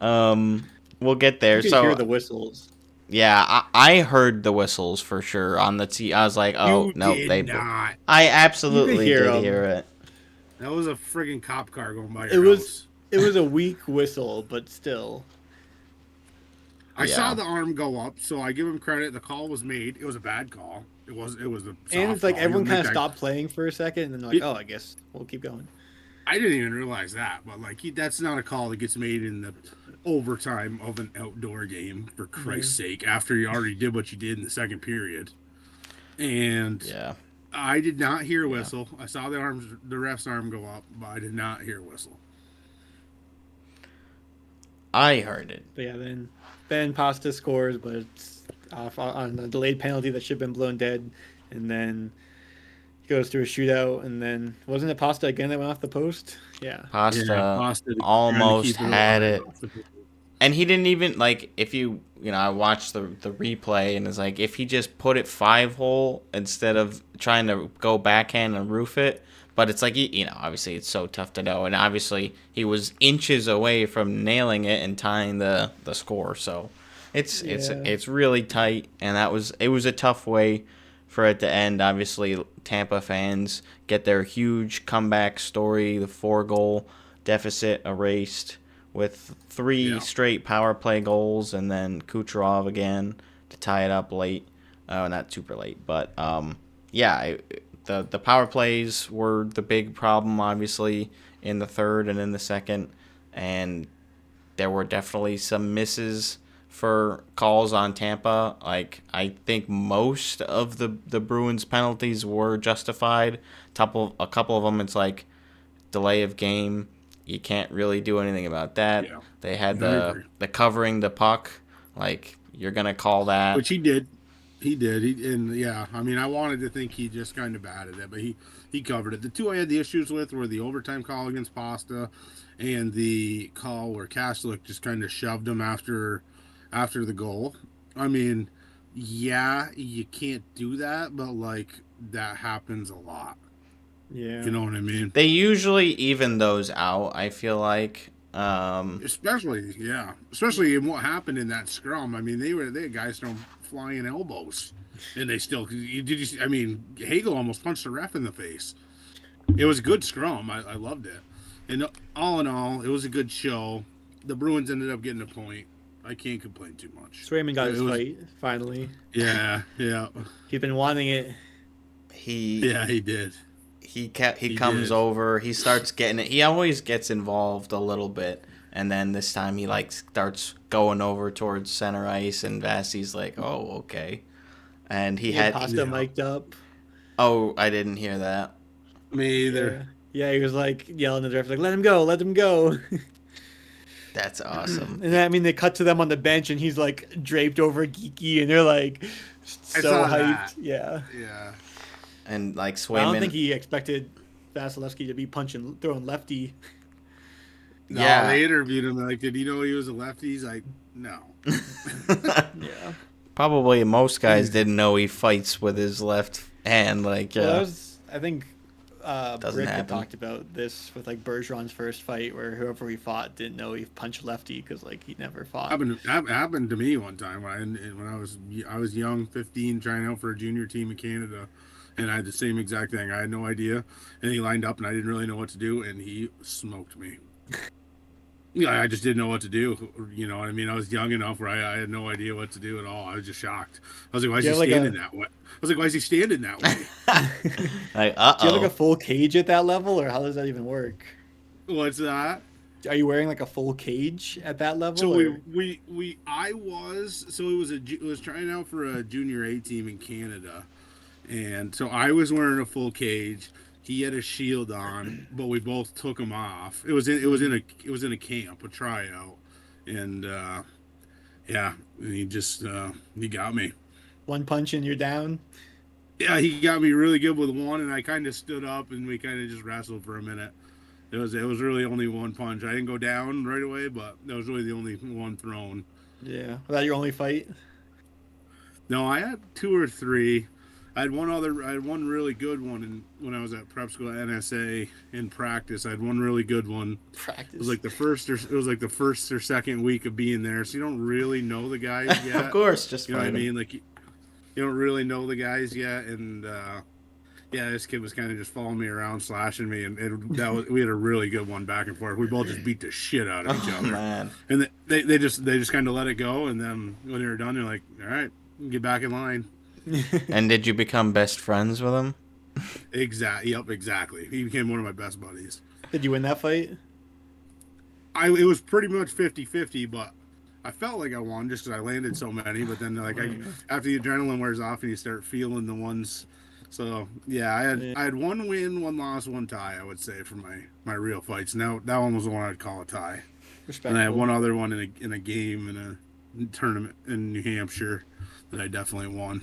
S2: We'll get there.
S4: You can
S2: So
S4: hear the whistles.
S2: yeah, I heard the whistles for sure on the T. I was like, oh
S6: You
S2: no,
S6: did not.
S2: I absolutely
S4: You could hear
S2: did
S4: 'em.
S2: hear it.
S6: That was a friggin' cop car going by
S4: It
S6: your house.
S4: was a weak whistle, but still.
S6: I
S2: Yeah.
S6: saw the arm go up, so I give him credit. The call was made. It was a bad call. It was a soft
S4: And it's like
S6: call.
S4: everyone
S6: You
S4: kind of
S6: make that-
S4: stopped playing for a second, and then like, oh, I guess we'll keep going.
S6: I didn't even realize that, but like that's not a call that gets made in the overtime of an outdoor game, for Christ's sake, after you already did what you did in the second period. And
S2: Yeah.
S6: I did not hear a whistle. I saw the ref's arm go up, but I did not hear a whistle.
S2: I heard it.
S4: But yeah, then Pasta scores, but it's off on a delayed penalty that should have been blown dead, and then he goes through a shootout, and then wasn't it Pasta again that went off the post? Yeah.
S2: Pasta
S6: Pasta
S2: almost
S6: trying to keep
S2: had it.
S6: off the field.
S2: And he didn't even, like, if I watched the replay, and it's like, if he just put it 5-hole instead of trying to go backhand and roof it, but it's like, obviously it's so tough to know, and obviously he was inches away from nailing it and tying the score, so it's really tight, and it was a tough way for it to end. Obviously, Tampa fans get their huge comeback story, the 4-goal deficit erased, with 3 straight power play goals, and then Kucherov again to tie it up late. Not super late, but the power plays were the big problem, obviously, in the third and in the second, and there were definitely some misses for calls on Tampa. Like, I think most of the Bruins penalties were justified. A couple of them, it's like delay of game. You can't really do anything about that.
S6: Yeah.
S2: They had
S6: I agree.
S2: the covering the puck. Like, you're going to call that.
S6: Which he did. I mean, I wanted to think he just kind of batted it, but he covered it. The two I had the issues with were the overtime call against Pasta and the call where Kastelic just kind of shoved him after the goal. I mean, yeah, you can't do that, but like that happens a lot.
S4: Yeah.
S6: You know what I mean?
S2: They usually even those out, I feel like.
S6: Especially in what happened in that scrum. I mean, they had guys throwing flying elbows, and they still I mean, Hagel almost punched the ref in the face. It was a good scrum. I loved it, and all in all, it was a good show. The Bruins ended up getting a point. I can't complain too much.
S4: Swayman got his fight finally.
S6: Yeah.
S4: He's been wanting it.
S2: He
S6: did.
S2: He comes over. He starts getting it. He always gets involved a little bit, and then this time he starts going over towards center ice, and Vasi's like, "Oh, okay." And he had
S4: Pasta mic'd up.
S2: Oh, I didn't hear that.
S6: Me either.
S4: Yeah, he was like yelling at the ref, like, "Let him go, let him go."
S2: That's awesome.
S4: And then, I mean, they cut to them on the bench, and he's like draped over Geeky, and they're like
S6: I
S4: so
S6: saw
S4: hyped.
S6: that.
S4: Yeah.
S6: Yeah.
S2: And like
S4: I don't
S2: Swayman.
S4: think he expected Vasilevsky to be throwing lefty.
S6: No,
S2: Yeah.
S6: they interviewed him. Like, did he know he was a lefty? He's like, no.
S4: Yeah.
S2: Probably most guys didn't know he fights with his left hand. Like,
S4: Well, that was, I think,
S2: Doesn't
S4: Brick had
S2: happen.
S4: talked about this with like Bergeron's first fight, where whoever he fought didn't know he punched lefty because like he never fought.
S6: Happened to me one time when I was young, 15, trying out for a junior team in Canada, and I had the same exact thing. I had no idea, and he lined up, and I didn't really know what to do, and he smoked me. Yeah, I just didn't know what to do. You know what I mean? I was young enough where I had no idea what to do at all. I was just shocked. I was like, why is he standing that way? I was like, why is he standing that way?
S2: like,
S4: Do you have like
S2: uh-oh.
S4: a full cage at that level, or how does that even work?
S6: What's that?
S4: Are you wearing like a full cage at that level?
S6: So
S4: or?
S6: it was trying out for a junior A team in Canada, and so I was wearing a full cage. He had a shield on, but we both took him off. It was in a camp, a tryout, and yeah, and he got me.
S4: One punch and you're down.
S6: Yeah, he got me really good with one, and I kind of stood up and we kind of just wrestled for a minute. It was really only one punch. I didn't go down right away, but that was really the only one thrown.
S4: Yeah. Was that your only fight?
S6: No, I had two or three. I had one really good one when I was at prep school at NSA in practice. I had one really good one.
S4: Practice.
S6: It was like the first or second week of being there, so you don't really know the guys yet.
S2: Of course, just
S6: You know what I
S2: fight him.
S6: mean? Like you don't really know the guys yet, and yeah, this kid was kind of just following me around, slashing me, and we had a really good one back and forth. We both just beat the shit out of each
S2: Oh,
S6: other,
S2: man.
S6: and they just kind of let it go, and then when they were done, they're like, all right, get back in line.
S2: And did you become best friends with him?
S6: Exactly. He became one of my best buddies.
S4: Did you win that fight?
S6: It was pretty much 50-50, but I felt like I won just because I landed so many. But then, after the adrenaline wears off and you start feeling the ones, so yeah, I had one win, one loss, one tie. I would say for my real fights. Now that one was the one I'd call a tie. And I had one other one in a game in a tournament in New Hampshire that I definitely won.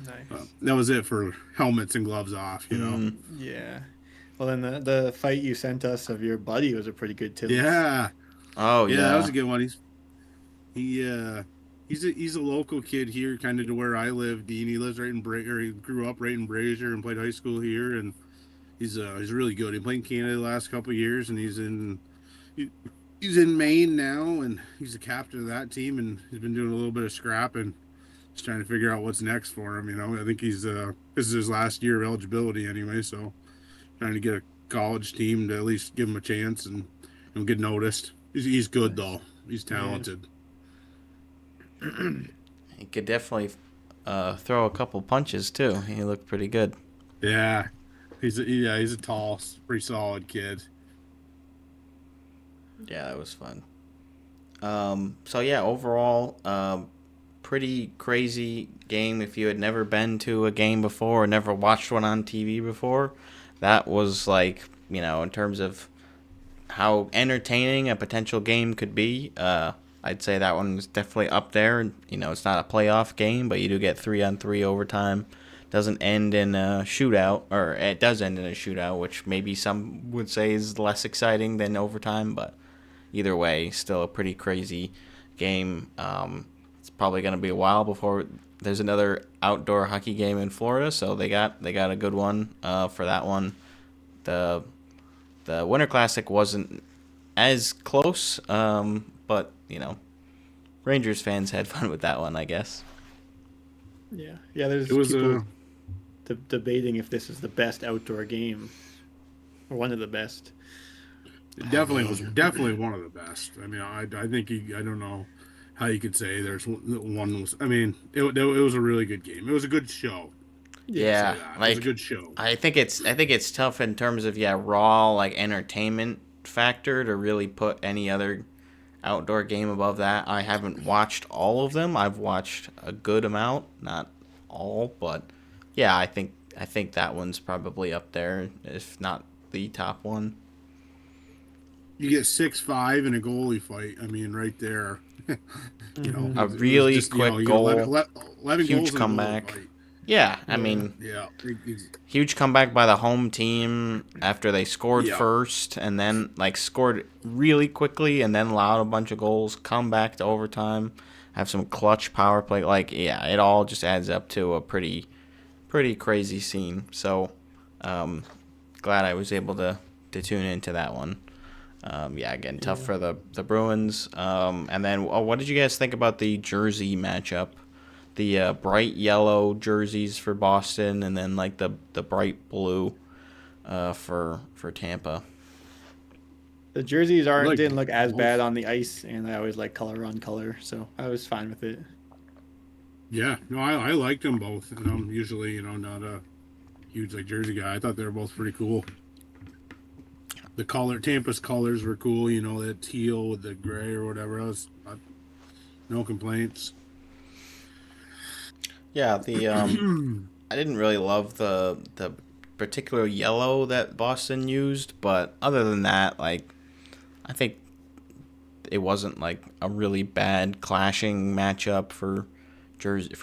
S4: Nice.
S6: That was it for helmets and gloves off, you know.
S4: Yeah. Well, then the fight you sent us of your buddy was a pretty good tip.
S6: Yeah.
S2: Oh,
S6: Yeah,
S2: yeah.
S6: that was a good one. He's a local kid here, kind of to where I live. Dean, he lives right in he grew up right in Brazier and played high school here, and he's really good. He played in Canada the last couple of years, and he's in Maine now, and he's the captain of that team, and he's been doing a little bit of scrapping, just trying to figure out what's next for him. You know, I think this is his last year of eligibility anyway, so trying to get a college team to at least give him a chance and get noticed. He's good though. He's talented.
S2: He could definitely throw a couple punches, too. He looked pretty good.
S6: Yeah, he's a tall, pretty solid kid.
S2: Yeah, that was fun. So, yeah, overall, pretty crazy game. If you had never been to a game before or never watched one on TV before, that was like, you know, in terms of how entertaining a potential game could be, I'd say that one is definitely up there. You know, it's not a playoff game, but you do get 3-on-3 overtime. Doesn't end in a shootout, or it does end in a shootout, which maybe some would say is less exciting than overtime, but either way, still a pretty crazy game. It's probably going to be a while before there's another outdoor hockey game in Florida, so they got a good one for that one. The Winter Classic wasn't as close, but, you know, Rangers fans had fun with that one, I guess.
S4: Yeah. Yeah, there's
S6: It was
S4: people debating if this is the best outdoor game or one of the best.
S6: It definitely one of the best. I mean, I think I don't know how you could say there's one was. I mean, it was a really good game. It was a good show.
S2: Yeah,
S6: It
S2: like
S6: was a good show.
S2: I think it's tough in terms of raw like entertainment factor to really put any other outdoor game above that. I haven't watched all of them. I've watched a good amount, not all, but yeah, I think that one's probably up there, if not the top one.
S6: you get 6-5 in a goalie fight. I mean, right there.
S2: A
S6: it was
S2: really
S6: just,
S2: quick
S6: you get
S2: goal,
S6: 11
S2: huge
S6: goals in a goalie
S2: comeback.
S6: fight.
S2: Yeah, I mean,
S6: Yeah.
S2: huge comeback by the home team after they scored
S6: Yeah.
S2: first and then like scored really quickly and then allowed a bunch of goals, come back to overtime, have some clutch power play. Like, yeah, it all just adds up to a pretty crazy scene. So, glad I was able to tune into that one. Yeah, again, tough for the Bruins. And then, what did you guys think about the jersey matchup? The bright yellow jerseys for Boston, and then like the bright blue for Tampa.
S4: The jerseys didn't look as
S6: both.
S4: bad on the ice, and I always like color on color, so I was fine with it.
S6: Yeah, no, I liked them both, and I'm usually, not a huge like jersey guy. I thought they were both pretty cool. Tampa's colors were cool, that teal with the gray or whatever else. No complaints.
S2: Yeah, the I didn't really love the particular yellow that Boston used, but other than that, like, I think it wasn't like a really bad clashing matchup for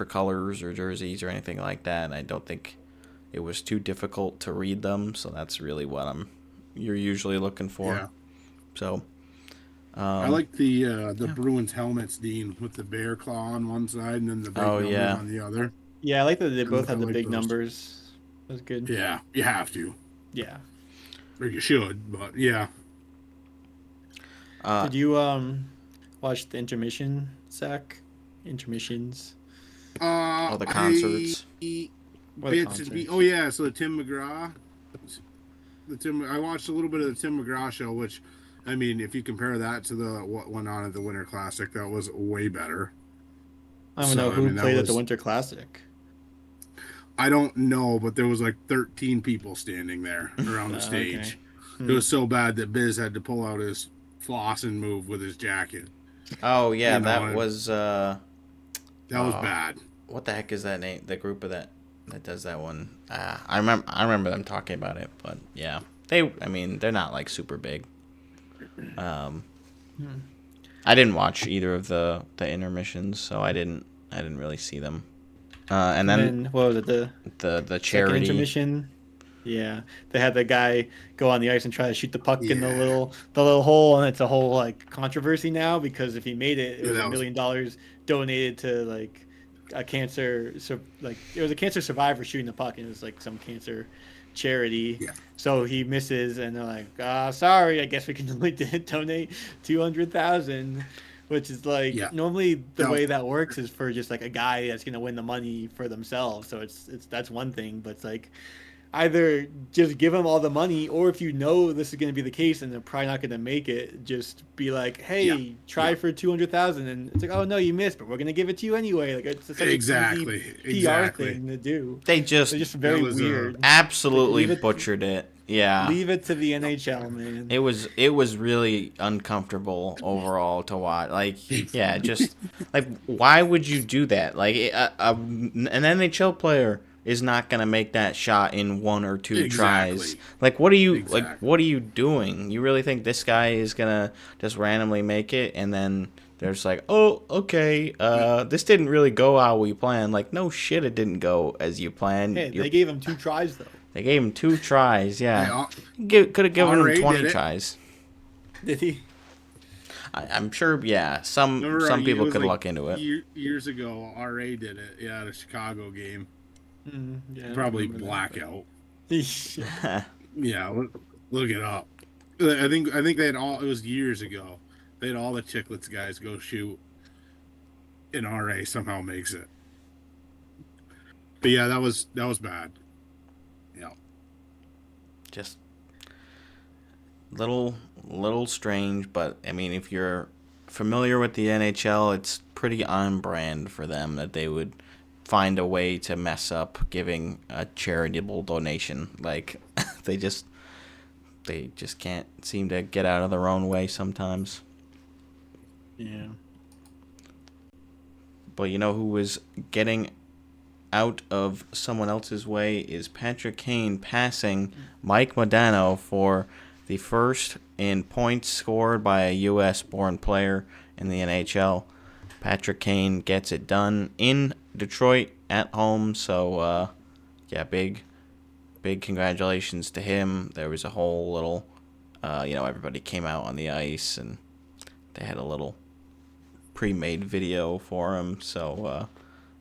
S2: colors or jerseys or anything like that. I don't think it was too difficult to read them, so that's really what you're usually looking for.
S6: Yeah.
S2: So
S6: I like the Bruins helmets, Dean, with the bear claw on one side and then the big numbers on the other.
S4: Yeah, I like that they both had the
S6: like
S4: big
S6: those.
S4: numbers. That was good.
S6: Yeah, you have to.
S4: Yeah.
S6: Or you should, but yeah.
S4: Did you watch the intermission, Zach? Intermissions.
S2: the concerts.
S6: Oh yeah, so the Tim McGraw. I watched a little bit of the Tim McGraw show, which, I mean, if you compare that to what went on at the Winter Classic, that was way better.
S4: I don't know who played at the Winter Classic.
S6: I don't know, but there was like 13 people standing there around the stage. Okay. It was so bad that Biz had to pull out his floss and move with his jacket.
S2: Oh yeah, that was
S6: bad.
S2: What the heck is that name? The group of that does that one. I remember them talking about it, but yeah, they're not like super big. I didn't watch either of the intermissions, so I didn't really see them. And then
S4: what was it,
S2: the charity
S4: intermission? Yeah, they had the guy go on the ice and try to shoot the puck in the little hole, and it's a whole like controversy now because if he made it, it was $1 million donated to like a cancer. So like it was a cancer survivor shooting the puck, and it was like some cancer charity. Yeah. So he misses, and they're like, sorry, I guess we can only donate $200,000. Which is like normally the way that works is for just like a guy that's gonna win the money for themselves. So it's that's one thing, but it's like either just give them all the money, or if you know this is gonna be the case and they're probably not gonna make it, just be like, hey, try for 200,000, and it's like, oh no, you missed, but we're gonna give it to you anyway. Like it's such
S6: exactly
S4: an easy PR thing to do.
S2: They're just
S4: very weird.
S2: Absolutely butchered it. Yeah.
S4: Leave it to the NHL, man.
S2: It was really uncomfortable overall to watch. Like, yeah, just like why would you do that? Like an NHL player is not gonna make that shot in 1 or 2 tries. Like, what are you doing? You really think this guy is gonna just randomly make it and then they're just like, oh, okay, this didn't really go how we planned. Like, no shit, it didn't go as you planned.
S4: Hey, they gave him 2 tries though.
S2: They gave him 2 tries, yeah. Could have given him 20 tries.
S4: Did he?
S2: I'm sure, yeah. Some people could look into it.
S6: Years ago, RA did it, at a Chicago game.
S4: Yeah,
S6: probably blackout.
S4: Yeah,
S6: look it up. I think they had all. It was years ago. They had all the Chicklets guys go shoot, and RA somehow makes it. But yeah, that was bad. Yeah,
S2: just little strange, but I mean, if you're familiar with the NHL, it's pretty on brand for them that they would find a way to mess up giving a charitable donation. Like they just can't seem to get out of their own way sometimes.
S4: Yeah.
S2: But you know who was getting out of someone else's way is Patrick Kane passing Mike Modano for the first in points scored by a U.S.-born player in the NHL. Patrick Kane gets it done in Detroit at home. So, yeah, big congratulations to him. There was a whole little, everybody came out on the ice and they had a little pre-made video for him. So,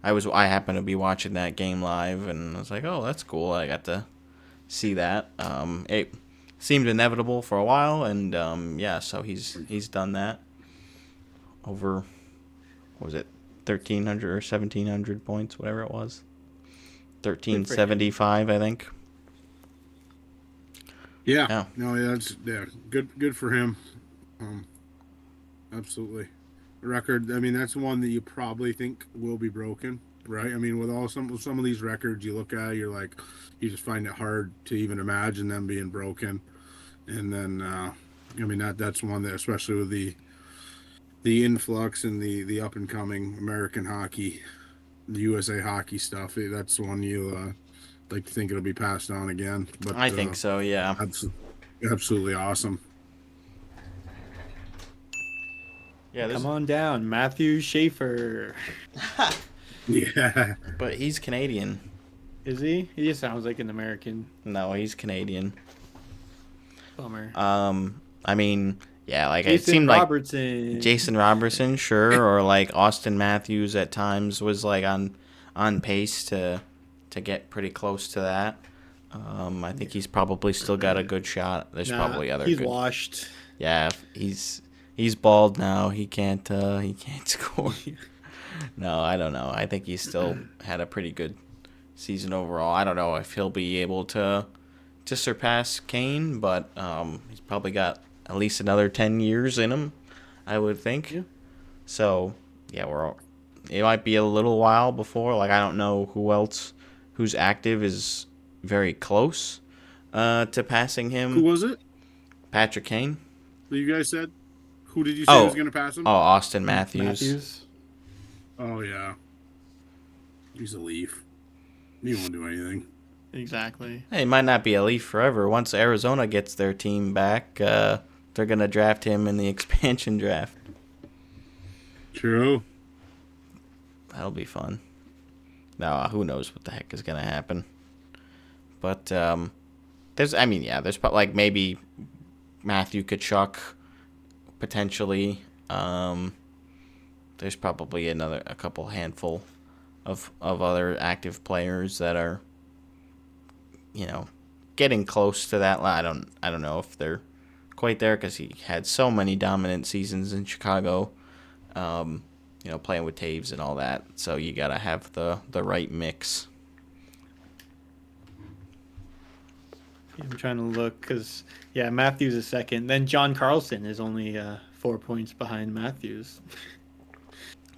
S2: I happened to be watching that game live, and I was like, oh, that's cool. I got to see that. It seemed inevitable for a while, and so he's done that over, what was it, 1,300 or 1,700 points, whatever it was, 1,375, I think.
S6: Yeah. No, that's good for him. Absolutely. Record. I mean, that's one that you probably think will be broken, right? I mean, with some of these records you look at, you're like, you just find it hard to even imagine them being broken. And then, that's one that, especially with the influx and the up and coming American hockey, the USA hockey stuff, that's the one you like to think it'll be passed on again. But
S2: I think so. Yeah.
S6: Absolutely awesome.
S2: Yeah,
S4: Come on down, Matthew Schaefer.
S6: Yeah.
S2: But he's Canadian.
S4: Is he? He just sounds like an American.
S2: No, he's Canadian.
S4: Bummer.
S2: I mean, yeah, like
S4: Jason
S2: it seemed
S4: Robertson.
S2: like Jason Robertson, sure, or like Austin Matthews at times was like on pace to get pretty close to that. I think he's probably still got a good shot. There's probably other.
S4: He's
S2: good...
S4: washed.
S2: Yeah, he's bald now. He can't score. No, I don't know. I think he's still had a pretty good season overall. I don't know if he'll be able to surpass Kane, but he's probably got at least another 10 years in him, I would think. Yeah. So, yeah, it might be a little while before. Like, I don't know who else who's active is very close to passing him.
S6: Who was it?
S2: Patrick Kane.
S6: What you guys said? Who did you say was going to pass him?
S2: Oh, Austin Matthews.
S6: Oh, yeah. He's a Leaf. He won't do anything.
S4: Exactly.
S2: Hey, he might not be a Leaf forever. Once Arizona gets their team back, they're going to draft him in the expansion draft.
S6: True.
S2: That'll be fun. Now, who knows what the heck is going to happen. But there's like maybe Matthew Tkachuk, potentially. There's probably a couple handful of other active players that are, getting close to that. I don't know if they're quite there because he had so many dominant seasons in Chicago, playing with Taves and all that. So you got to have the right mix.
S4: I'm trying to look because, Matthews is second. Then John Carlson is only 4 points behind Matthews.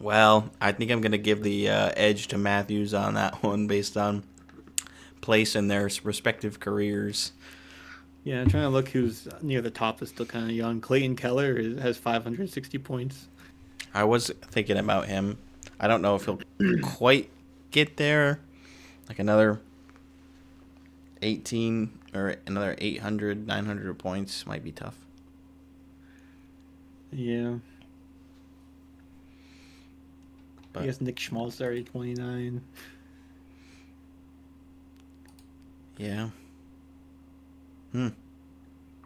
S2: Well, I think I'm going to give the edge to Matthews on that one based on place in their respective careers.
S4: Yeah, I'm trying to look who's near the top is still kind of young. Clayton Keller has 560 points.
S2: I was thinking about him. I don't know if he'll quite get there. Like another 18 or another 800, 900 points might be tough.
S4: Yeah.
S2: But
S4: I guess Nick Schmaltz already 29.
S2: Yeah.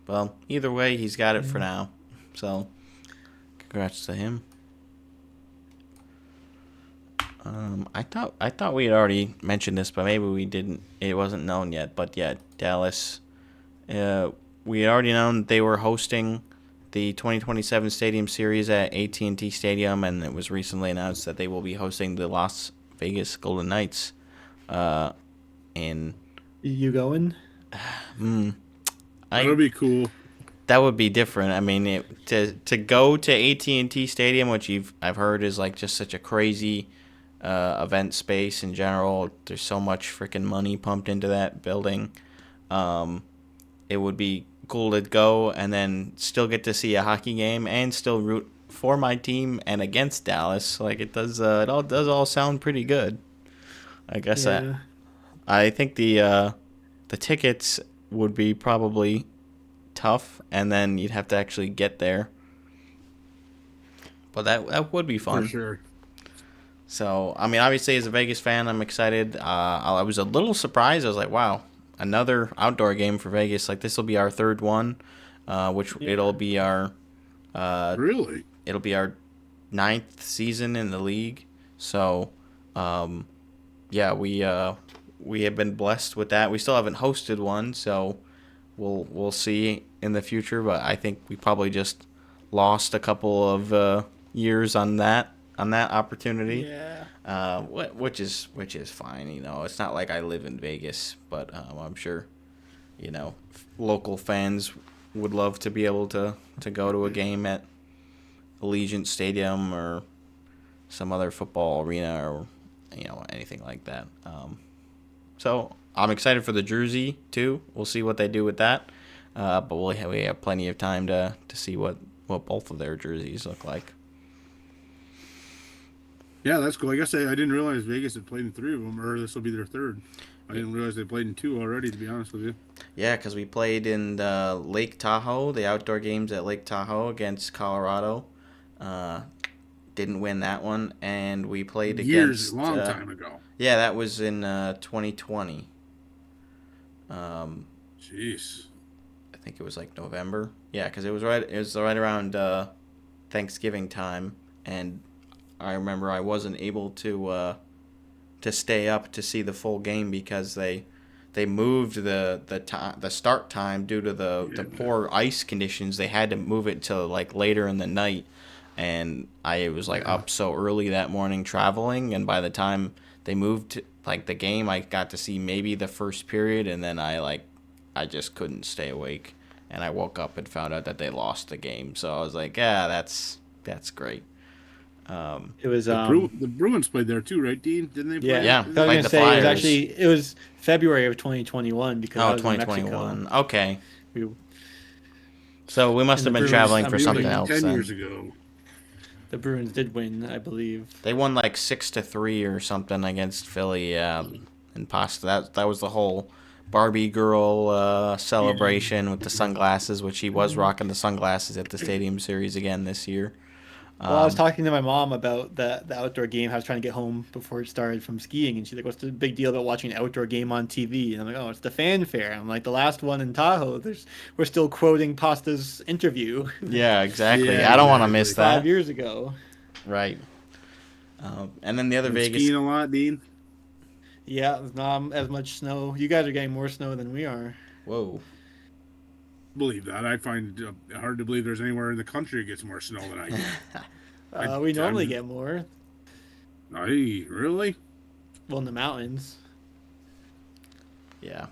S2: Well, either way, he's got it for now. So, congrats to him. I thought we had already mentioned this, but maybe we didn't. It wasn't known yet. But yeah, Dallas. We had already known they were hosting the 2027 Stadium Series at AT&T Stadium, and it was recently announced that they will be hosting the Las Vegas Golden Knights.
S4: You going?
S6: That'll be cool.
S2: That would be different. I mean, to go to AT&T Stadium, which I've heard is like just such a crazy event space in general. There's so much freaking money pumped into that building. It would be cool to go and then still get to see a hockey game and still root for my team and against Dallas. Like it does. It all does sound pretty good. I guess I think the tickets would be probably tough, and then you'd have to actually get there. But that would be fun.
S6: For sure.
S2: So, I mean, obviously, as a Vegas fan, I'm excited. I was a little surprised. I was like, wow, another outdoor game for Vegas. Like, this will be our third one, which it'll be our
S6: Really?
S2: it'll be our 9th season in the league. So, yeah, we have been blessed with that. We still haven't hosted one, so we'll see in the future. But I think we probably just lost a couple of years on that opportunity.
S4: Yeah.
S2: Which is fine. You know, it's not like I live in Vegas, but I'm sure, you know, local fans would love to be able to go to a game at Allegiant Stadium or some other football arena or, you know, anything like that. So I'm excited for the jersey too. We'll see what they do with that. But we have plenty of time to see what both of their jerseys look like.
S6: Yeah, that's cool. I guess I didn't realize Vegas had played in 3 of them, or this will be their 3rd. I didn't realize they played in 2 already, to be honest with you.
S2: Yeah, because we played in Lake Tahoe, the outdoor games at Lake Tahoe against Colorado. Didn't win that one, and we played
S6: Years,
S2: against...
S6: a long time ago.
S2: Yeah, that was in 2020.
S6: Jeez.
S2: I think it was like November. Yeah, because it was right around Thanksgiving time, and I remember I wasn't able to stay up to see the full game because they moved the start time due to the poor ice conditions. They had to move it to like later in the night, and I was like up so early that morning traveling, and by the time they moved like the game, I got to see maybe the first period, and then I just couldn't stay awake, and I woke up and found out that they lost the game. So I was like, yeah, that's great.
S4: It was
S6: The Bruins played there too, right, Dean? Didn't they play?
S2: Yeah.
S4: I was
S2: Like
S4: gonna
S2: the
S4: say
S2: Flyers.
S4: it was February of 2021 because I was in
S2: 2021.
S4: Mexico.
S2: Okay.
S4: We-
S2: So we must
S4: And
S2: have
S4: the
S2: been
S4: Bruins-
S2: traveling
S4: I'm
S2: for
S4: really
S2: something
S6: Like
S2: else
S6: 10
S2: then.
S6: years ago.
S4: The Bruins did win, I believe.
S2: They won like 6-3 or something against Philly, and Pasta. That was the whole Barbie girl celebration with the sunglasses, which he was rocking the sunglasses at the Stadium Series again this year.
S4: Well, I was talking to my mom about the outdoor game. I was trying to get home before it started from skiing, and she's like, "What's the big deal about watching an outdoor game on TV?" And I'm like, "Oh, it's the fanfare." I'm like, "The last one in Tahoe, we're still quoting Pasta's interview
S2: Yeah, exactly.
S6: Yeah,
S2: I don't want to miss
S4: 5
S2: that.
S4: years ago."
S2: Right. And then the other
S6: Been
S2: Vegas.
S6: skiing a lot, Dean.
S4: Yeah, there's not as much snow. You guys are getting more snow than we are.
S2: Whoa.
S6: Believe that. I find it hard to believe there's anywhere in the country that gets more snow than I get.
S4: We normally get more.
S6: Aye, really?
S4: Well, in the mountains,
S2: Yeah.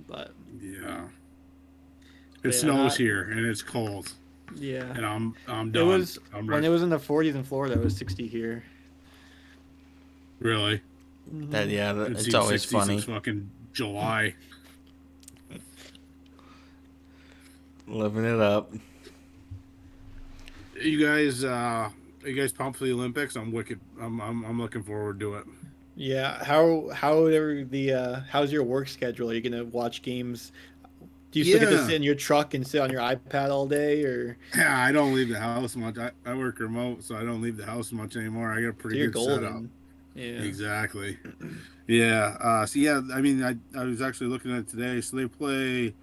S4: but
S6: Yeah.
S4: Yeah,
S6: It snows
S4: not-
S6: here and it's cold,
S4: yeah.
S6: and I'm
S4: It
S6: done.
S4: was
S6: I'm
S4: when
S6: ready.
S4: it was in the 40s in Florida. It was 60 here.
S6: Really.
S2: It's
S6: seen
S2: always
S6: 60
S2: funny.
S6: since fucking July.
S2: Living it up.
S6: You guys, are you guys pumped for the Olympics? I'm wicked. I'm looking forward to it.
S4: Yeah. How's your work schedule? Are you gonna watch games? Do you still get to
S6: Yeah.
S4: sit in your truck and sit on your iPad all day, or
S6: Yeah, I don't leave the house much. I work remote, so I don't leave the house much anymore. I got a pretty
S4: you're
S6: good setup.
S4: golden? Yeah.
S6: Exactly. Yeah. So yeah, I mean, I was actually looking at it today. So they play.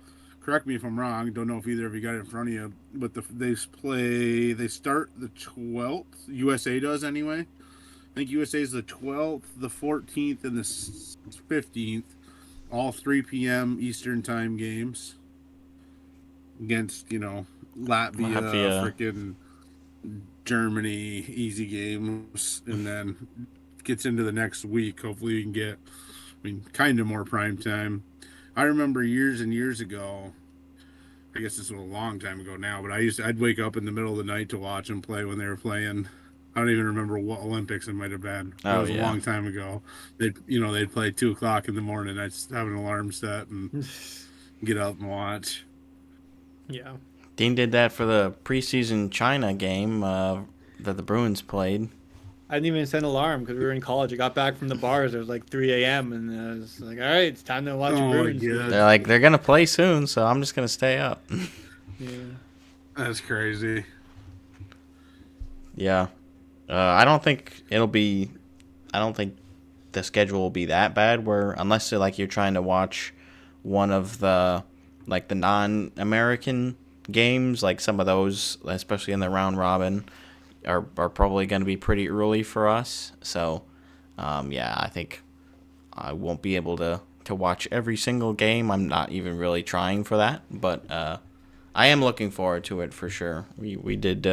S6: Correct me if I'm wrong. Don't know if either of you got it in front of you, but they start the 12th. USA does anyway. I think USA is the 12th, the 14th, and the 15th. All 3 p.m. Eastern time games against Latvia. Freaking Germany, easy games, and then gets into the next week. Hopefully, you can get, kind of more prime time. I remember years and years ago. I guess this was a long time ago now, but I'd wake up in the middle of the night to watch them play when they were playing. I don't even remember what Olympics it might have been. It was a long time ago. They'd play 2:00 in the morning. I'd have an alarm set and get up and watch.
S4: Yeah.
S2: Dean did that for the preseason China game that the Bruins played.
S4: I didn't even set an alarm because we were in college. I got back from the bars. It was like 3 a.m. and I was like, all right, it's time to watch
S6: Oh,
S4: Bruins.
S6: yeah.
S2: They're like, they're going to play soon, so I'm just going to stay up.
S4: Yeah.
S6: That's crazy.
S2: Yeah. I don't think the schedule will be that bad where, unless like you're trying to watch one of the, like the non-American games, like some of those, especially in the round robin, are probably going to be pretty early for us. So, yeah, I think I won't be able to watch every single game. I'm not even really trying for that, but I am looking forward to it for sure. We did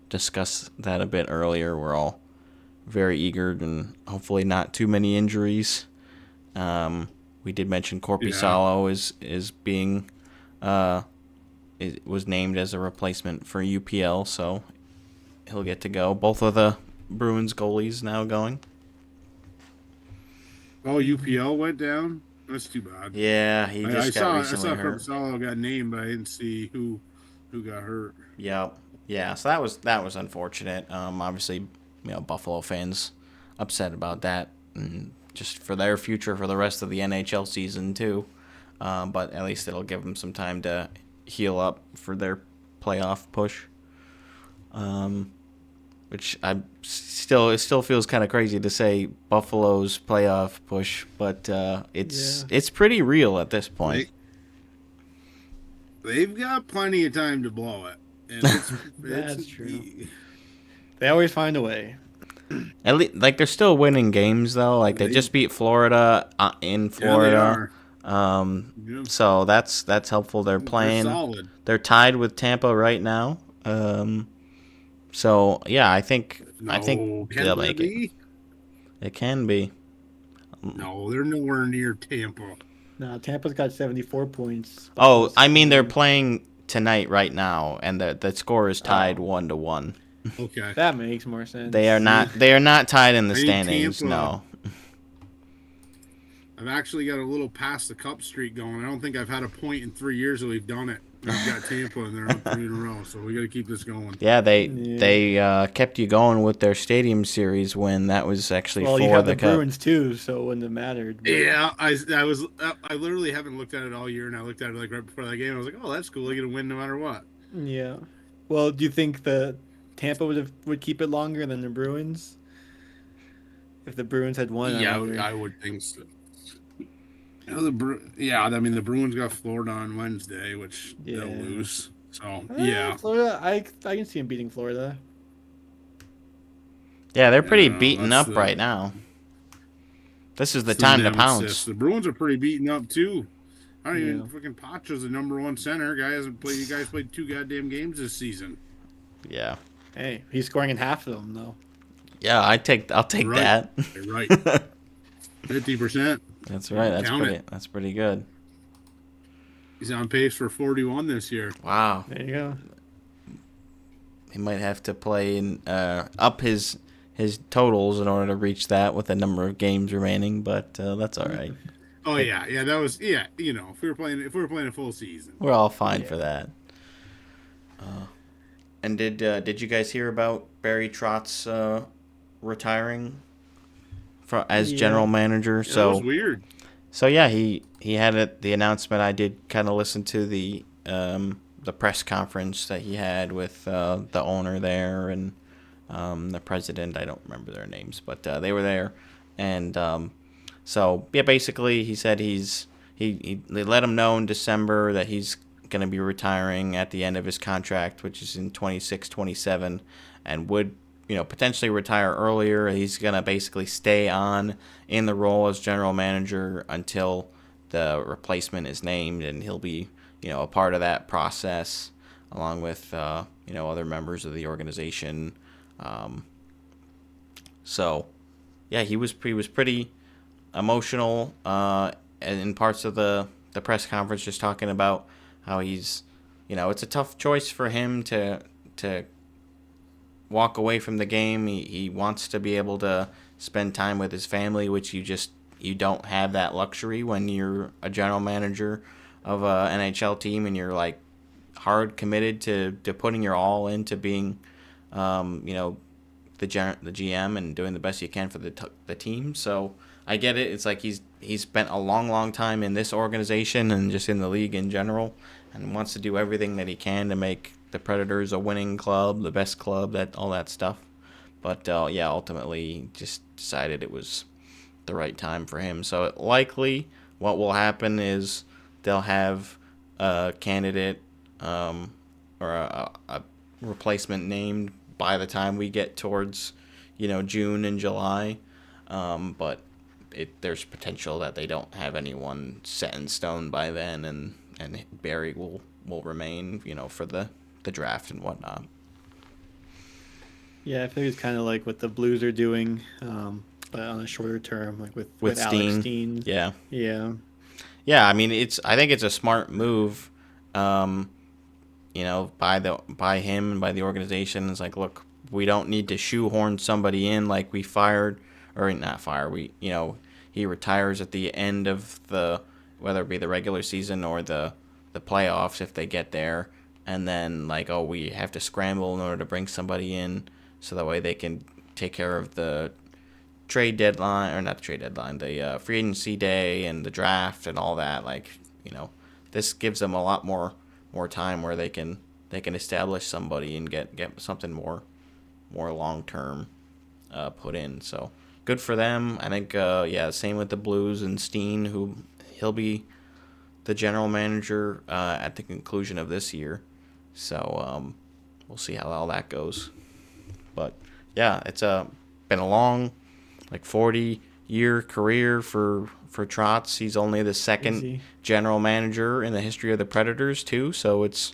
S2: discuss that a bit earlier. We're all very eager and hopefully not too many injuries. We did mention Korpisalo is being it was named as a replacement for UPL, so he'll get to go. Both of the Bruins goalies now going.
S6: Oh, UPL went down? That's too bad.
S2: Yeah, he just got
S6: I
S2: recently
S6: saw
S2: hurt.
S6: Korpisalo got named, but I didn't see who got hurt.
S2: Yep. Yeah, so that was unfortunate. Obviously, Buffalo fans upset about that, and just for their future for the rest of the NHL season too. But at least it'll give them some time to heal up for their playoff push. Which it still feels kind of crazy to say Buffalo's playoff push, but it's pretty real at this point.
S6: They've got plenty of time to blow it. And
S4: That's true. They always find a way.
S2: At least, like, they're still winning games though. Like they just beat Florida in Florida.
S6: Yeah.
S2: So that's helpful. They're playing.
S6: They're solid.
S2: They're tied with Tampa right now. So yeah, I think they'll make it. It can be.
S6: No, they're nowhere near Tampa.
S4: No, Tampa's got 74 points.
S2: Oh, I mean they're playing tonight right now, and the score is tied 1-1.
S6: Okay,
S4: that makes more sense.
S2: They are not tied in the standings.
S6: Tampa.
S2: No.
S6: I've actually got a little past the cup streak going. I don't think I've had a point in 3 years that we've done it. I've got Tampa and they're up 3 in a row, so we got to keep this going.
S2: Yeah, they kept you going with their Stadium Series win. That was actually for
S4: you have
S2: the
S4: the
S2: Cup.
S4: Bruins too, so it wouldn't have mattered. But...
S6: Yeah, I literally haven't looked at it all year, and I looked at it like right before that game. I was like, oh, that's cool. I get a win no matter what.
S4: Yeah. Well, do you think the Tampa would keep it longer than the Bruins? If the Bruins had won,
S6: Yeah, I would think so. I mean the Bruins got Florida on Wednesday, which they'll lose. So
S4: Florida, I can see them beating Florida.
S2: Yeah, they're pretty beaten up right now. This is the time to pounce.
S6: The Bruins are pretty beaten up too. I don't even fucking Pacha's the number one center. Guy hasn't played. You guys played 2 goddamn games this season.
S2: Yeah.
S4: Hey, he's scoring in half of them though.
S2: Yeah, I'll take that.
S6: You're right. 50%.
S2: That's right. That's pretty good.
S6: He's on pace for 41 this year.
S2: Wow.
S4: There you go.
S2: He might have to play and up his totals in order to reach that with a number of games remaining, but that's all right.
S6: Oh yeah, that was if we were playing a full season,
S2: we're all fine for that. And did you guys hear about Barry Trotz retiring as general manager?
S6: So that was weird.
S2: So yeah, he had the announcement. I did kind of listen to the press conference that he had with the owner there and the president. I don't remember their names, but they were there, and so yeah, basically he said they let him know in December that he's going to be retiring at the end of his contract, which is in 26-27, and would potentially retire earlier. He's going to basically stay on in the role as general manager until the replacement is named, and he'll be a part of that process along with other members of the organization. So yeah, he was pretty emotional in parts of the press conference, just talking about how he's it's a tough choice for him to walk away from the game. He wants to be able to spend time with his family, which you don't have that luxury when you're a general manager of a NHL team and you're like hard committed to putting your all into being the GM and doing the best you can for the team. So I get it. It's like he's spent a long time in this organization and just in the league in general, and wants to do everything that he can to make the Predators a winning club, the best club, that all that stuff. But yeah, ultimately just decided it was the right time for him. So likely what will happen is they'll have a candidate or a replacement named by the time we get towards, June and July. But there's potential that they don't have anyone set in stone by then, and Barry will remain, for the draft and whatnot.
S4: Yeah, I think it's kind of like what the Blues are doing, but on a shorter term, like with
S2: Steen.
S4: Alex Steen.
S2: Yeah.
S4: Yeah.
S2: Yeah, I mean, I think it's a smart move, by him and by the organization. It's like, look, we don't need to shoehorn somebody in like we fired, or not fire. He retires at the end of whether it be the regular season or the playoffs if they get there, and then we have to scramble in order to bring somebody in, so that way they can take care of the trade deadline, or not the trade deadline, the free agency day and the draft and all that. This gives them a lot more time where they can establish somebody and get something more long term put in. So good for them. I think same with the Blues and Steen, who he'll be the general manager at the conclusion of this year. So we'll see how all that goes. But yeah, it's been a long 40-year career for Trotz. He's only the second general manager in the history of the Predators too, so it's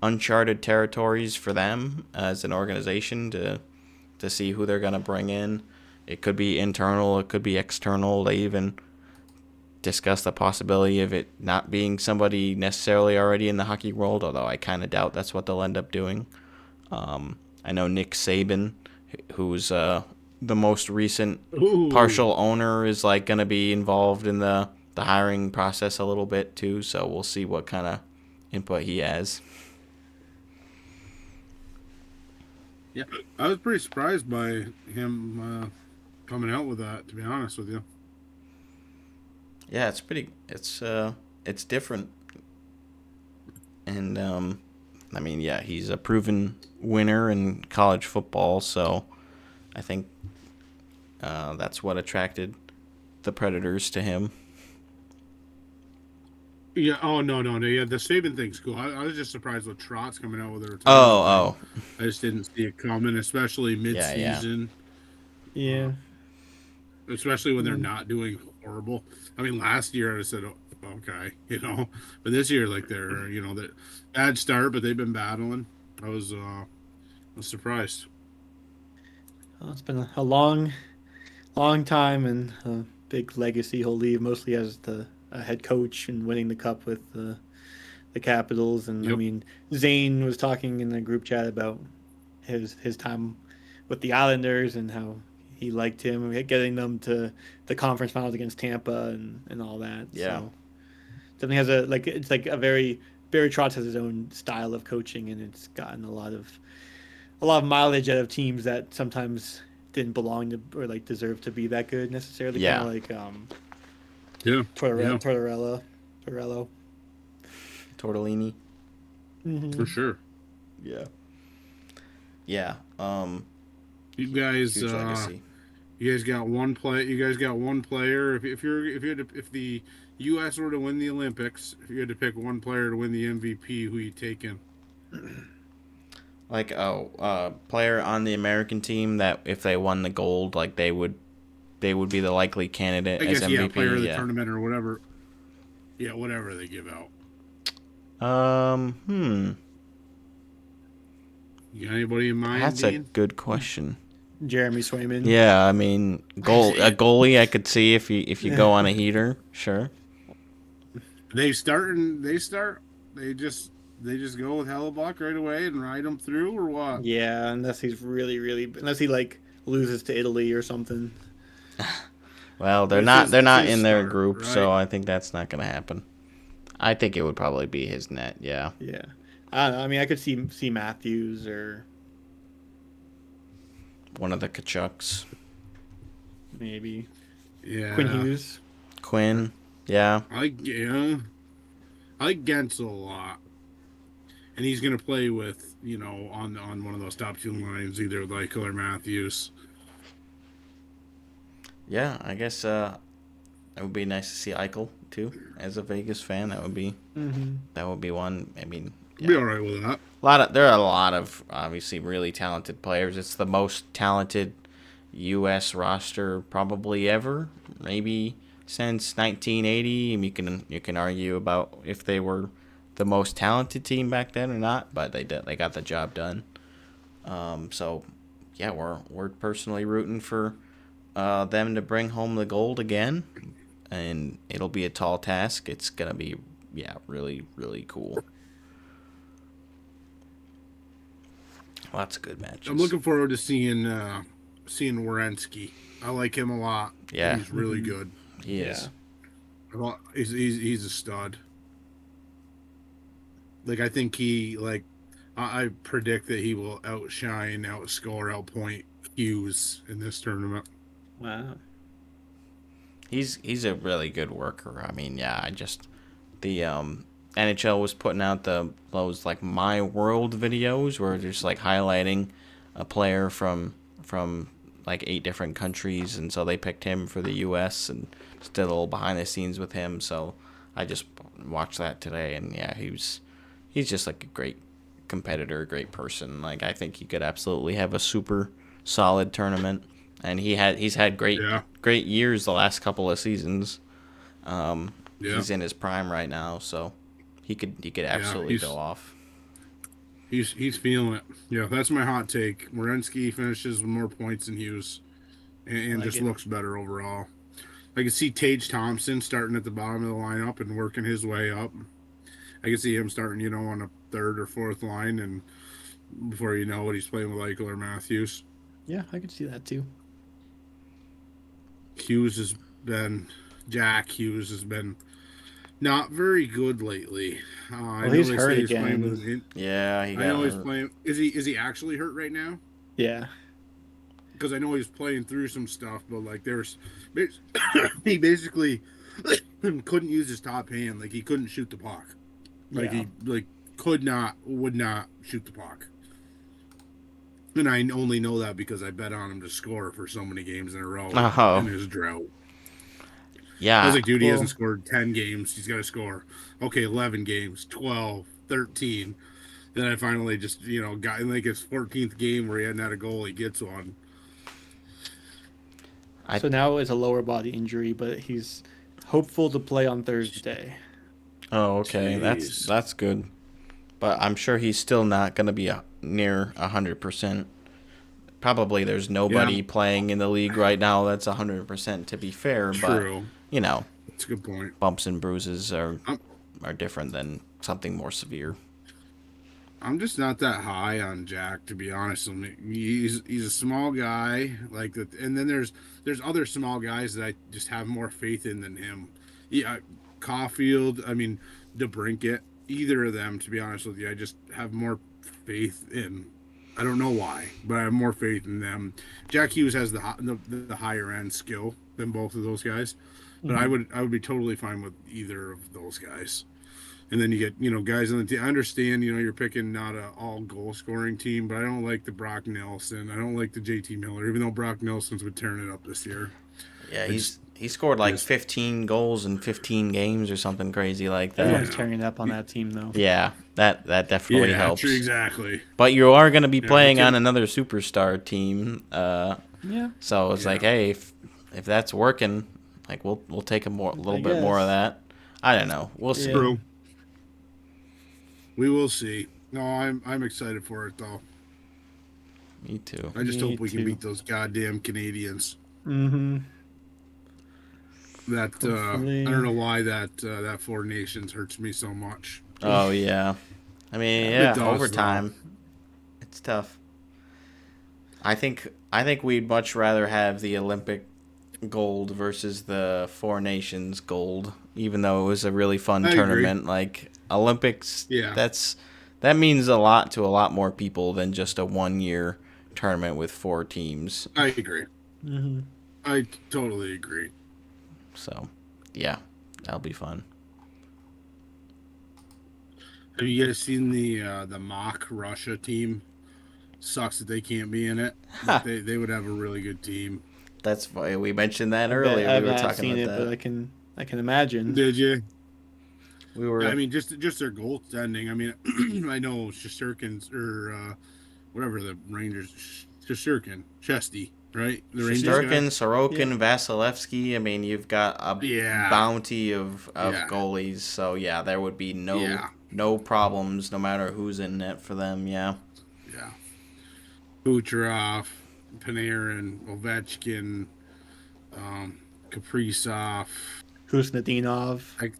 S2: uncharted territories for them as an organization to see who they're going to bring in. It could be internal, it could be external. They even discussed the possibility of it not being somebody necessarily already in the hockey world, although I kind of doubt that's what they'll end up doing. I know Nick Saban, who's the most recent partial owner, is going to be involved in the hiring process a little bit too, so we'll see what kind of input he has.
S6: Yeah, I was pretty surprised by him coming out with that, to be honest with you.
S2: Yeah, it's different. And he's a proven winner in college football, so I think that's what attracted the Predators to him.
S6: Yeah. Oh no. Yeah, the Saban thing's cool. I was just surprised with Trotz coming out with a retirement.
S2: Oh.
S6: I just didn't see it coming, especially mid-season.
S4: Yeah.
S6: Especially when they're not doing horrible. I mean, last year I said, okay, but this year, they're, that bad start, but they've been battling. I was surprised.
S4: Well, it's been a long time, and a big legacy he'll leave, mostly as the head coach and winning the cup with the Capitals. And I mean, Zane was talking in the group chat about his time with the Islanders and how he liked him, getting them to the conference finals against Tampa and all that.
S2: Yeah.
S4: So definitely has a very Barry Trotz has his own style of coaching, and it's gotten a lot of mileage out of teams that sometimes didn't belong to or deserve to be that good necessarily.
S2: Yeah.
S4: Tortorello.
S2: Tortellini.
S4: Mm-hmm.
S6: For sure.
S2: Yeah. Yeah.
S6: You guys,
S2: huge legacy.
S6: You guys got one player. If the U.S. were to win the Olympics, if you had to pick one player to win the MVP, who you taking?
S2: Player on the American team that if they won the gold, they would be the likely candidate
S6: I guess,
S2: as MVP.
S6: Player of the tournament or whatever. Yeah, whatever they give out. You got anybody in mind?
S2: That's
S6: Dean?
S2: a good question.
S4: Jeremy Swayman.
S2: Yeah, I mean, a goalie I could see if you go on a heater, sure.
S6: They just go with Hellebuck right away and ride them through, or what?
S4: Yeah, unless he's really unless he loses to Italy or something.
S2: Well, they're not in their group, right? So I think that's not going to happen. I think it would probably be his net, yeah.
S4: Yeah. I don't know. I mean, I could see Matthews or
S2: one of the Kachucks.
S4: Maybe
S6: Yeah.
S4: Quinn Hughes.
S2: Quinn, yeah.
S6: I like Gensel a lot. And he's going to play with, on one of those top two lines, either Eichel or Matthews.
S2: Yeah, I guess it would be nice to see Eichel too. As a Vegas fan, that would be one. I mean, yeah.
S6: Be all right with that.
S2: There are a lot of obviously really talented players. It's the most talented U.S. roster probably ever, maybe since 1980. And you can argue about if they were the most talented team back then or not, but they got the job done. So yeah, we're personally rooting for them to bring home the gold again, and it'll be a tall task. It's gonna be really really cool. Lots of good matches.
S6: I'm looking forward to seeing Werenski. I like him a lot.
S2: Yeah,
S6: he's really good.
S2: He is.
S6: He's a stud. Like I think I predict that he will outshine, outscore, outpoint Hughes in this tournament.
S4: Wow.
S2: He's a really good worker. I mean, yeah, the NHL was putting out those like My World videos where they're just like highlighting a player from like 8 different countries, and so they picked him for the U.S. and just did a little behind the scenes with him. So I just watched that today, and yeah, he's just like a great competitor, great person. Like I think he could absolutely have a super solid tournament, and he's had great years the last couple of seasons. He's in his prime right now, so he could absolutely go off.
S6: He's feeling it. Yeah, that's my hot take. Werenski finishes with more points than Hughes, and just looks better overall. I can see Tage Thompson starting at the bottom of the lineup and working his way up. I can see him starting, on a third or fourth line, and before you know it, he's playing with Eichel or Matthews.
S4: Yeah, I could see that too.
S6: Jack Hughes has been not very good lately.
S4: He's hurt again.
S6: He
S2: got
S6: he's playing. Is he actually hurt right now?
S4: Yeah.
S6: Because I know he's playing through some stuff, but like he basically couldn't use his top hand. Like he couldn't shoot the puck. Like he would not shoot the puck. And I only know that because I bet on him to score for so many games in a row in his drought.
S2: Yeah.
S6: I was like, dude, he hasn't scored 10 games. He's got to score. Okay, 11 games, 12, 13. Then I finally just, got in like his 14th game where he hadn't had a goal. He gets one.
S4: So now it's a lower body injury, but he's hopeful to play on Thursday.
S2: Oh, okay.
S6: Jeez.
S2: That's good. But I'm sure he's still not going to be near 100%. Probably there's nobody playing in the league right now that's 100%, to be fair.
S6: True.
S2: But,
S6: that's a good point.
S2: Bumps and bruises are different than something more severe.
S6: I'm just not that high on Jack, to be honest. He's a small guy, like that, and then there's other small guys that I just have more faith in than him. Yeah, Caulfield, DeBrincat, either of them, to be honest with you, I just have more faith in. I don't know why, but I have more faith in them. Jack Hughes has the higher end skill than both of those guys, but I would be totally fine with either of those guys. And then you get, guys on the team. I understand, you're picking not a all goal scoring team, but I don't like the Brock Nelson. I don't like the JT Miller, even though Brock Nelson's been tearing it up this year.
S2: Yeah, he scored like 15 goals in 15 games or something crazy like that.
S4: Everyone's tearing it up on that team, though.
S2: Yeah, that definitely helps.
S6: True, exactly.
S2: But you are going to be playing on another superstar team. So it's like, hey, if that's working, like we'll take a little bit more of that. I don't know. We'll see.
S6: True. We will see. No, I'm excited for it though.
S2: Me too.
S6: I just hope we can beat those goddamn Canadians.
S4: Mm-hmm.
S6: I don't know why that Four Nations hurts me so much.
S2: Oh yeah. Overtime. It's tough. I think we'd much rather have the Olympic gold versus the Four Nations gold, even though it was a really fun tournament. Agree. Like Olympics, that means a lot to a lot more people than just a 1 year tournament with 4 teams.
S6: I agree.
S4: Mm-hmm.
S6: I totally agree.
S2: So, yeah, that'll be fun.
S6: Have you guys seen the mock Russia team? Sucks that they can't be in it. But they would have a really good team.
S2: That's why we mentioned that
S4: I
S2: earlier.
S4: have
S2: We were
S4: not
S2: talking
S4: seen
S2: about
S4: it,
S2: that.
S4: but I can imagine.
S6: Did you?
S2: We were.
S6: I mean, just their goaltending. I mean, I know Shesterkin's or whatever the Rangers Chesty, right? The Rangers
S2: Shesterkin,
S6: guy?
S2: Sorokin, Vasilevsky. I mean, you've got a bounty of goalies. So, yeah, there would be no problems no matter who's in net for them. Yeah.
S6: Yeah. Kucherov, Panarin, Ovechkin, Kaprizov.
S4: Kusnetdinov.
S6: I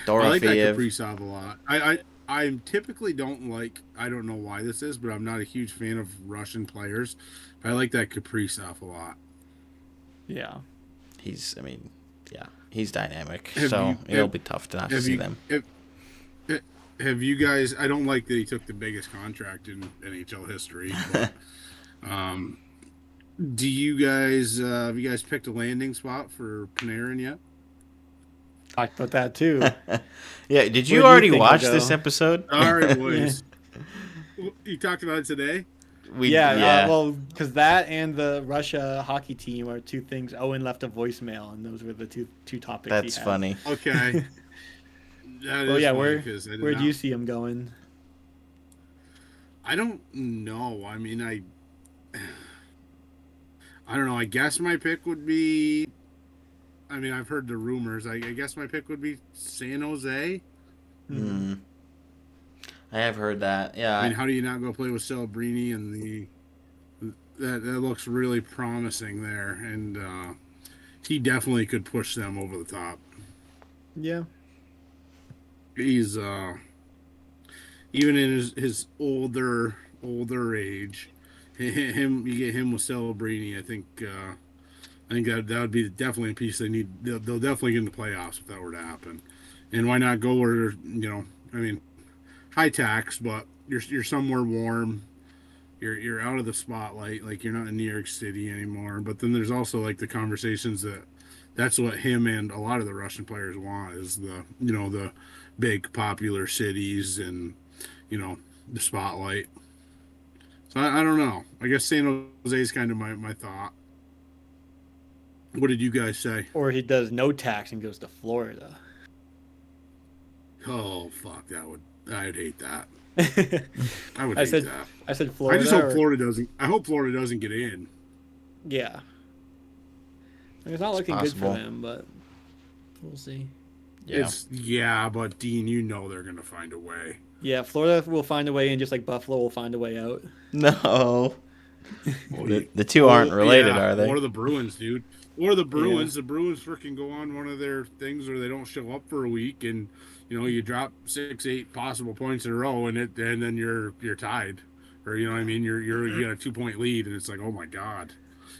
S6: like that Kaprizov a lot. I typically don't like, I don't know why this is, but I'm not a huge fan of Russian players. But I like that Kaprizov a lot.
S4: Yeah.
S2: He's dynamic. It'll be tough to not see them.
S6: Have you guys, I don't like that he took the biggest contract in NHL history, but do you guys, have you guys picked a landing spot for Panarin yet?
S4: Talked about that too.
S2: Yeah, did you
S4: Where do you
S2: already
S4: think
S2: watch
S4: he'll go?
S2: this episode?
S6: All right, boys. You talked about it today?
S4: Well, because that and the Russia hockey team are 2 things. Owen left a voicemail, and those were the two topics.
S2: That's
S4: he had.
S2: funny.
S6: Okay.
S4: Well, yeah, where do you see him going?
S6: I don't know. I mean, I don't know. I guess my pick would be. I mean, I've heard the rumors. I guess my pick would be San Jose.
S2: I have heard that. Yeah.
S6: I mean, how do you not go play with Celebrini and that looks really promising there, and he definitely could push them over the top.
S4: Yeah.
S6: He's even in his older age, you get him with Celebrini. I think that would be definitely a piece they need. They'll definitely get in the playoffs if that were to happen. And why not go where, I mean, high tax, but you're somewhere warm. You're out of the spotlight, like you're not in New York City anymore. But then there's also like the conversations that's what him and a lot of the Russian players want is the big popular cities and the spotlight. So I don't know. I guess San Jose is kind of my thought. What did you guys say?
S4: Or he does no tax and goes to Florida.
S6: Oh fuck, I'd hate that. I would
S4: I
S6: hate
S4: said,
S6: that.
S4: I said Florida.
S6: I just hope Florida doesn't. I hope Florida doesn't get in.
S4: Yeah. It's not looking good for them, but we'll see.
S2: Yeah.
S6: But Dean, they're gonna find a way.
S4: Yeah, Florida will find a way in, just like Buffalo will find a way out.
S2: No. The two aren't related, are they?
S6: Or the Bruins, dude. Or the Bruins. Yeah. The Bruins freaking go on one of their things where they don't show up for a week, and you drop 6-8 possible points in a row, and then you're tied, or you got a 2-point lead, and it's like, oh my god,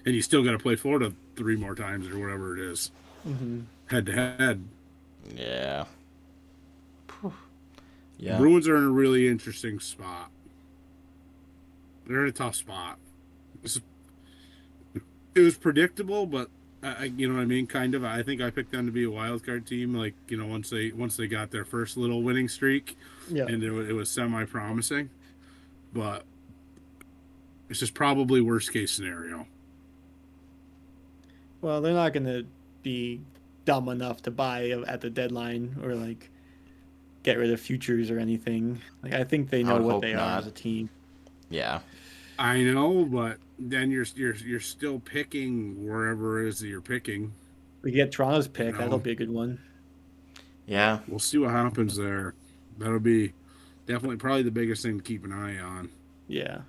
S6: and you still got to play Florida 3 more times or whatever it is, head to head.
S2: Yeah. Yeah.
S6: The Bruins are in a really interesting spot. They're in a tough spot. It was predictable, but you know what I mean? Kind of. I think I picked them to be a wild card team. Like once they got their first little winning streak, and it was semi-promising. But this is probably worst case scenario.
S4: Well, they're not going to be dumb enough to buy at the deadline or like get rid of futures or anything. Like I think they know what they are as a team.
S2: Yeah.
S6: I know, but then you're still picking wherever it is that you're picking.
S4: We get Toronto's pick. That'll be a good one.
S2: Yeah.
S6: We'll see what happens there. That'll be definitely probably the biggest thing to keep an eye on.
S4: Yeah.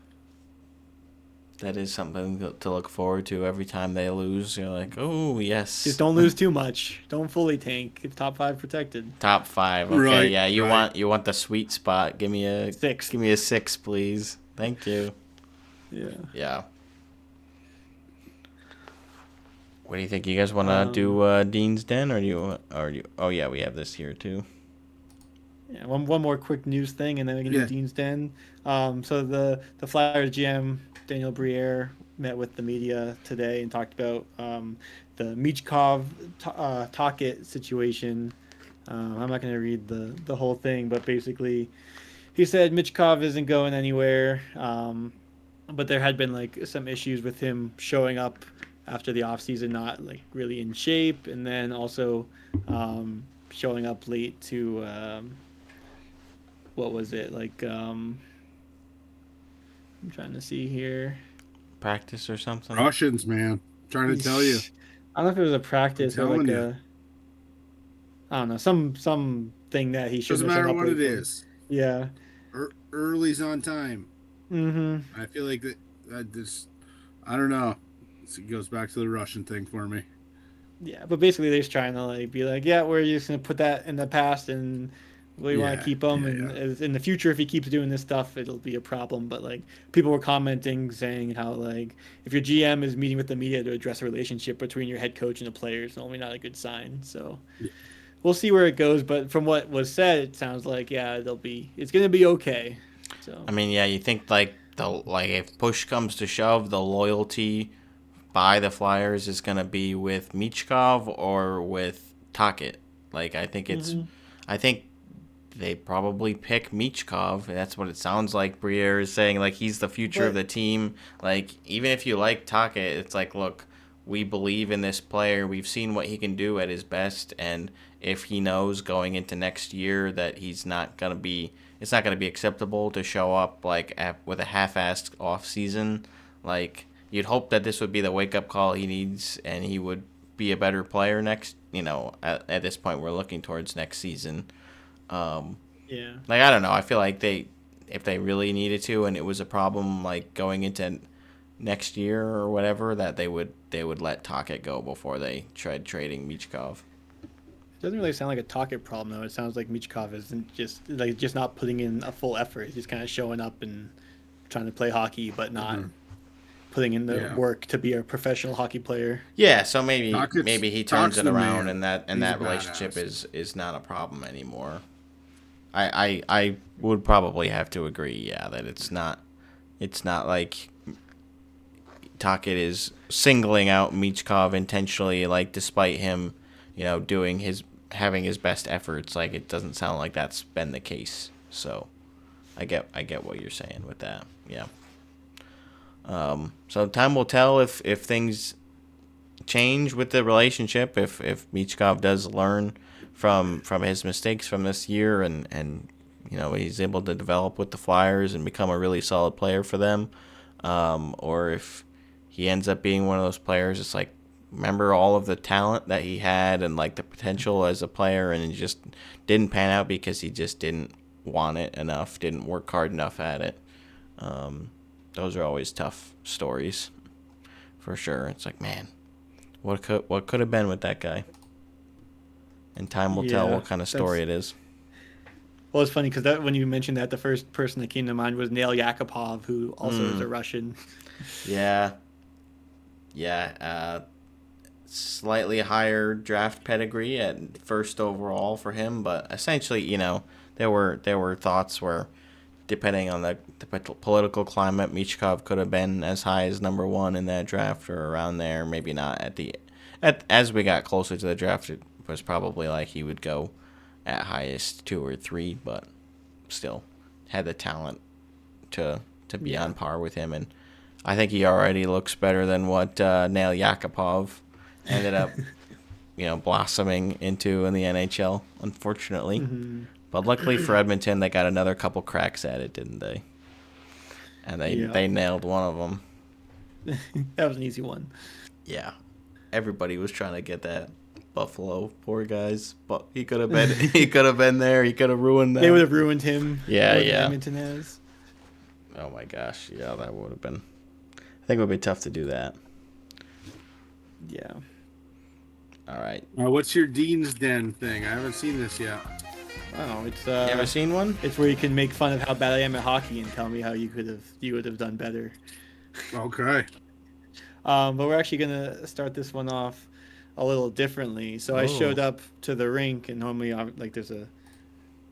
S2: That is something to look forward to every time they lose. You're like, oh, yes.
S4: Just don't lose too much. Don't fully tank. It's top 5 protected.
S2: Top 5. Okay,
S6: right,
S2: yeah. You want the sweet spot. Give me a
S4: 6.
S2: Give me a 6, please. Thank you.
S4: Yeah.
S2: Yeah. What do you think? You guys want to do Dean's Den, or do you? Oh yeah, we have this here too.
S4: Yeah, one more quick news thing, and then we can do Dean's Den. So the Flyers GM Daniel Briere met with the media today and talked about the Michkov Tocchet situation. I'm not going to read the whole thing, but basically, he said Michkov isn't going anywhere. But there had been like some issues with him showing up after the offseason, not like really in shape, and then also showing up late to what was it like? I'm trying to see here.
S2: Practice or something.
S6: Russians, man. I'm trying to tell you.
S4: I don't know if it was a practice or like
S6: you.
S4: I don't know, some thing that he should.
S6: Doesn't matter what it is.
S4: Yeah.
S6: Early's on time.
S4: Mm-hmm.
S6: I feel like that just, I don't know. It goes back to the Russian thing for me.
S4: Yeah, but basically they're just trying to like be like, yeah, we're just gonna put that in the past and we want to keep him. And in the future, if he keeps doing this stuff, it'll be a problem. But like people were commenting saying how like if your GM is meeting with the media to address a relationship between your head coach and the players, it's normally not a good sign. So we'll see where it goes. But from what was said, it sounds like it's gonna be okay. So
S2: I mean, yeah, you think like if push comes to shove, the loyalty by the Flyers is gonna be with Michkov or with Tocchet. Like I think I think they probably pick Michkov. That's what it sounds like. Briere is saying like he's the future of the team. Like even if you like Tocchet, it's like look, we believe in this player. We've seen what he can do at his best, and if he knows going into next year that it's not gonna be acceptable to show up like with a half-assed off season, like you'd hope that this would be the wake-up call he needs, and he would be a better player next. At this point, we're looking towards next season. Like I don't know. I feel like if they really needed to, and it was a problem like going into next year or whatever, that they would let Tocchet go before they tried trading Michkov.
S4: It doesn't really sound like a Tocchet problem though. It sounds like Michkov isn't just not putting in a full effort. He's just kind of showing up and trying to play hockey, but not putting in the work to be a professional hockey player.
S2: Yeah, so maybe he turns it around,
S6: man.
S2: and that relationship is not a problem anymore. I would probably have to agree, that it's not like Tocchet is singling out Michkov intentionally, like despite him, having his best efforts. Like it doesn't sound like that's been the case. So I get what you're saying with that. Yeah. So time will tell if things change with the relationship, if Michkov does learn from his mistakes from this year and he's able to develop with the Flyers and become a really solid player for them, or if he ends up being one of those players, it's like, remember all of the talent that he had and like the potential as a player, and it just didn't pan out because he just didn't want it enough, didn't work hard enough at it. Those are always tough stories, for sure. It's like, man, what could have been with that guy? And time will tell what kind of story it is.
S4: Well, it's funny because when you mentioned that, the first person that came to mind was Nail Yakupov, who also is a Russian. Yeah.
S2: Slightly higher draft pedigree at first overall for him, but essentially, there were thoughts where, depending on the political climate, Michkov could have been as high as number 1 in that draft or around there. Maybe not as we got closer to the draft, it was probably like he would go at highest 2 or 3, but still had the talent to be on par with him. And I think he already looks better than what Nail Yakupov ended up, blossoming into in the NHL, unfortunately. Mm-hmm. But luckily for Edmonton, they got another couple cracks at it, didn't they? And they nailed one of them.
S4: That was an easy one.
S2: Yeah. Everybody was trying to get that Buffalo, poor guys. But he could have been there. He could have ruined that.
S4: They would have ruined him.
S2: Yeah.
S4: Edmonton has.
S2: Oh my gosh. Yeah, that would have been. I think it would be tough to do that.
S4: Yeah.
S2: All right.
S6: What's your Dean's Den thing? I haven't seen this yet.
S4: Oh, it's
S2: you ever seen one?
S4: It's where you can make fun of how bad I am at hockey and tell me how you would have done better.
S6: Okay.
S4: But we're actually gonna start this one off a little differently. So I showed up to the rink, and normally there's a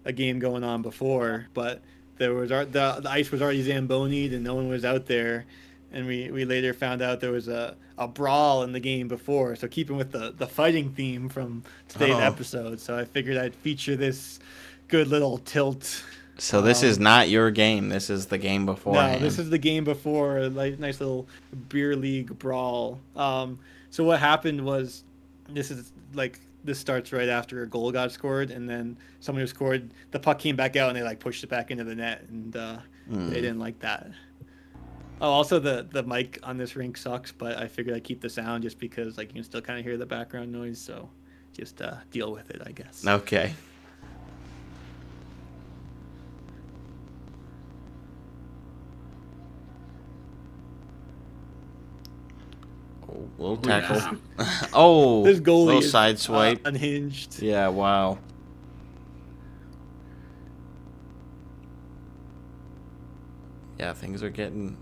S4: a game going on before, but there was the ice was already zambonied and no one was out there, and we later found out there was a brawl in the game before. So keeping with the fighting theme from today's episode, so I figured I'd feature this good little tilt.
S2: So this is not your game. This is the game beforehand.
S4: No, this is the game before, a nice little beer league brawl. So what happened was, this starts right after a goal got scored, and then someone who scored, the puck came back out, and they pushed it back into the net, and they didn't like that. Oh, also the mic on this rink sucks, but I figured I'd keep the sound just because you can still kind of hear the background noise, so just deal with it, I guess.
S2: Okay. Little tackle.
S6: Yeah.
S2: Oh,
S4: This goalie
S2: little
S4: is
S2: side swipe.
S4: unhinged.
S2: Yeah, wow. Yeah, things are getting.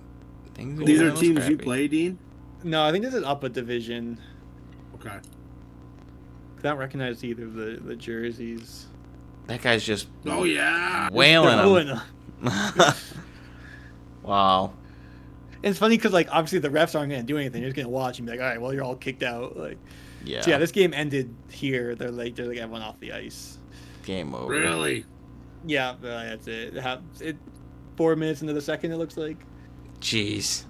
S6: These
S2: a
S6: are
S2: little
S6: teams you
S2: scrappy.
S6: play, Dean?
S4: No, I think this is up a division.
S6: Okay.
S4: I don't recognize either of the jerseys.
S2: That guy's just
S6: Oh, yeah.
S2: wailing
S4: They're
S2: him.
S4: going-
S2: Wow.
S4: And it's funny because obviously the refs aren't going to do anything. They're just going to watch and be like, all right, well, you're all kicked out.
S2: Yeah.
S4: So yeah, this game ended here. They're like everyone off the ice.
S2: Game over.
S6: Really?
S4: Yeah, that's it. 4 minutes into the second, it looks like.
S2: Jeez.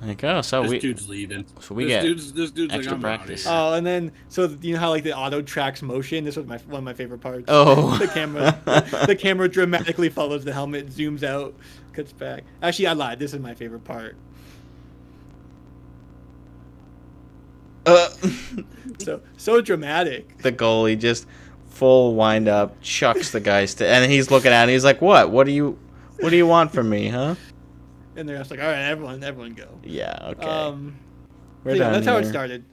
S2: Like, oh, so
S6: This
S2: we
S6: dude's leaving.
S2: so we
S6: this
S2: get
S6: dude's
S2: extra
S6: like, I'm
S2: practice.
S6: outta
S4: Oh, and then so you know how the auto tracks motion. This was one of my favorite parts.
S2: Oh.
S4: the camera dramatically follows the helmet, zooms out, cuts back. Actually, I lied. This is my favorite part. So dramatic.
S2: The goalie just full wind up, chucks the guy, and he's looking at him. He's like, "What? What do you want from me, huh?"
S4: And they're just like, all right, everyone go.
S2: Yeah. Okay.
S4: So yeah, that's how it started.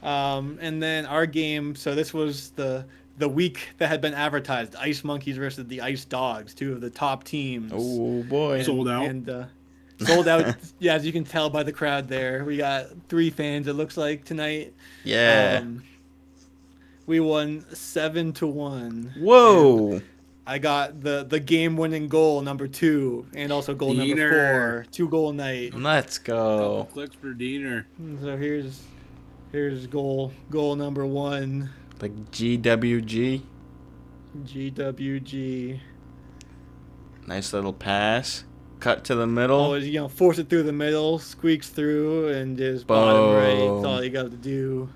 S4: And then our game. So this was the week that had been advertised: Ice Monkeys versus the Ice Dogs, two of the top teams.
S2: Oh boy.
S6: Sold out.
S4: And sold out. Yeah, as you can tell by the crowd there, we got 3 fans. It looks like tonight.
S2: Yeah.
S4: We won 7-1.
S2: Whoa.
S4: I got the game-winning goal number 2, and also goal number
S6: Diener.
S4: 4. 2-goal night.
S2: Let's go.
S6: Clicks for Diener.
S4: So here's goal number 1.
S2: Like GWG.
S4: GWG.
S2: Nice little pass. Cut to the middle.
S4: Oh, force it through the middle, squeaks through, and just bottom right. That's all you got to do.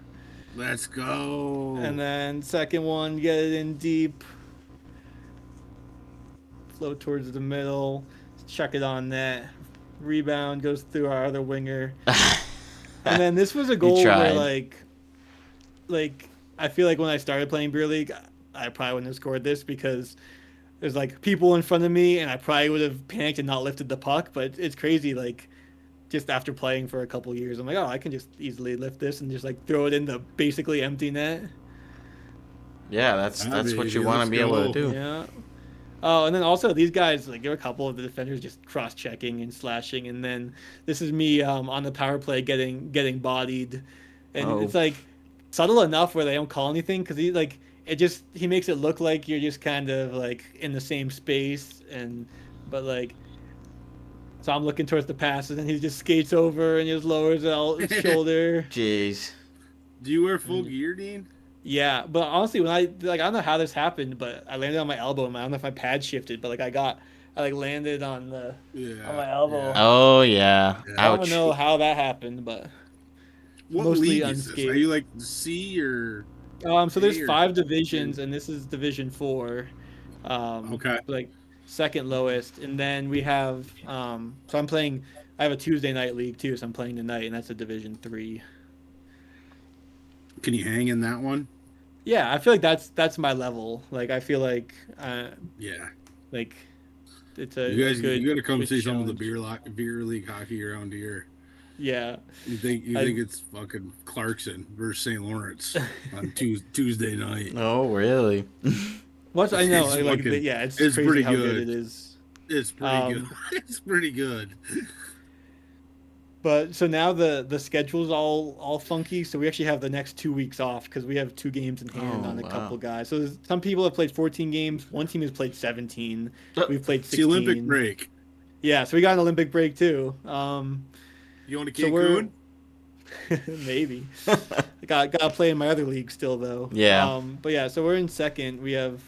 S6: Let's go.
S4: And then second one, get it in deep. Float towards the middle. Chuck it on net. Rebound goes through our other winger. And then this was a goal where I feel like when I started playing beer league, I probably wouldn't have scored this because there's people in front of me, and I probably would have panicked and not lifted the puck. But it's crazy, just after playing for a couple years, I'm like, oh, I can just easily lift this and just throw it in the basically empty net.
S2: Yeah, that's what you want to be able to do.
S4: Yeah. Oh, and then also these guys, there were a couple of the defenders just cross-checking and slashing, and then this is me on the power play getting bodied, and it's subtle enough where they don't call anything because he makes it look like you're just kind of in the same space, but so I'm looking towards the pass, and then he just skates over and just lowers out his shoulder.
S2: Jeez.
S6: Do you wear full gear, Dean?
S4: Yeah, but honestly, when I don't know how this happened, but I landed on my elbow, and I don't know if my pad shifted, but I landed on my elbow.
S6: Yeah.
S2: Oh yeah.
S4: I
S2: Ouch.
S4: don't know how that happened, but
S6: What
S4: mostly
S6: league is this?
S4: unscathed.
S6: Are you C or?
S4: so there's
S6: A or
S4: 5 divisions, and this is Division 4.
S6: Okay.
S4: Second lowest, and then we have so I'm playing. I have a Tuesday night league too, so I'm playing tonight, and that's a Division 3.
S6: Can you hang in that one?
S4: Yeah, I feel like that's my level. I feel like
S6: Yeah.
S4: it's a
S6: You guys,
S4: good,
S6: you got to come
S4: good
S6: see some of the
S4: challenge.
S6: beer league hockey around here.
S4: Yeah.
S6: You think it's fucking Clarkson versus St. Lawrence on Tuesday night?
S2: Oh really?
S4: Once I know,
S6: It's
S4: it's
S6: it's
S4: crazy
S6: pretty
S4: how good
S6: good.
S4: it is.
S6: It's pretty good. It's pretty good.
S4: But so now the schedule's all funky. So we actually have the next 2 weeks off because we have 2 games in hand
S2: Oh,
S4: on a
S2: wow.
S4: couple guys. So some people have played 14 games. One team has played 17. We've played
S6: It's the
S4: 16.
S6: Olympic break.
S4: Yeah, so we got an Olympic break too.
S6: You want to
S4: So we're
S6: Cancun?
S4: maybe got to play in my other league still though.
S2: Yeah.
S4: But yeah, so we're in second. We have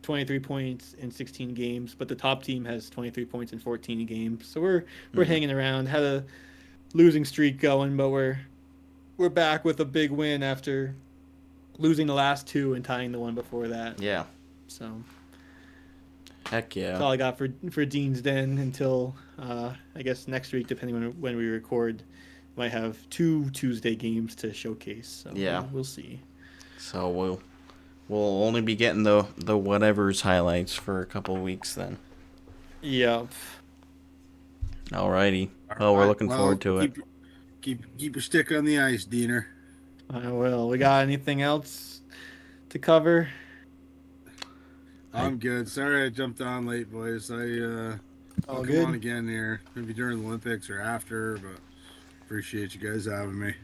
S4: 23 points in 16 games, but the top team has 23 points in 14 games. So we're hanging around. Had a losing streak going, but we're back with a big win after losing the last 2 and tying the one before that.
S2: Yeah.
S4: So
S2: Heck yeah.
S4: that's all I got for Dean's Den until I guess next week, depending on when we record. Might have 2 Tuesday games to showcase. So
S2: Yeah.
S4: we'll see.
S2: So we'll only be getting the whatever's highlights for a couple of weeks then.
S4: Yep.
S2: Alrighty. Well, we're looking forward to it.
S6: Keep your stick on the ice, Diener.
S4: I will. We got anything else to cover?
S6: I'm good. Sorry I jumped on late, boys. I'll
S4: All
S6: come
S4: good.
S6: on again here, maybe during the Olympics or after, but appreciate you guys having me.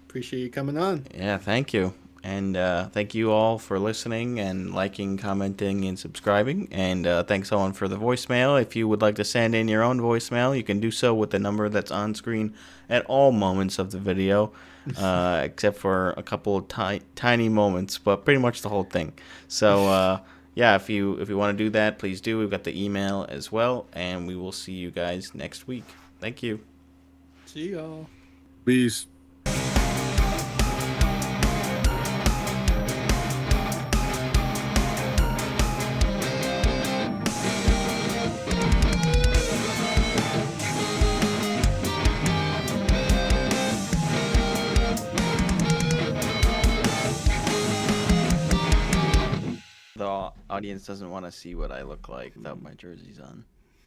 S4: Appreciate you coming on.
S2: Yeah, thank you. And thank you all for listening and liking, commenting, and subscribing. And thanks, Owen, for the voicemail. If you would like to send in your own voicemail, you can do so with the number that's on screen at all moments of the video, except for a couple of tiny moments, but pretty much the whole thing. So, yeah, if you want to do that, please do. We've got the email as well, and we will see you guys next week. Thank you.
S4: See y'all.
S6: Peace.
S2: The audience doesn't want to see what I look like without my jerseys on.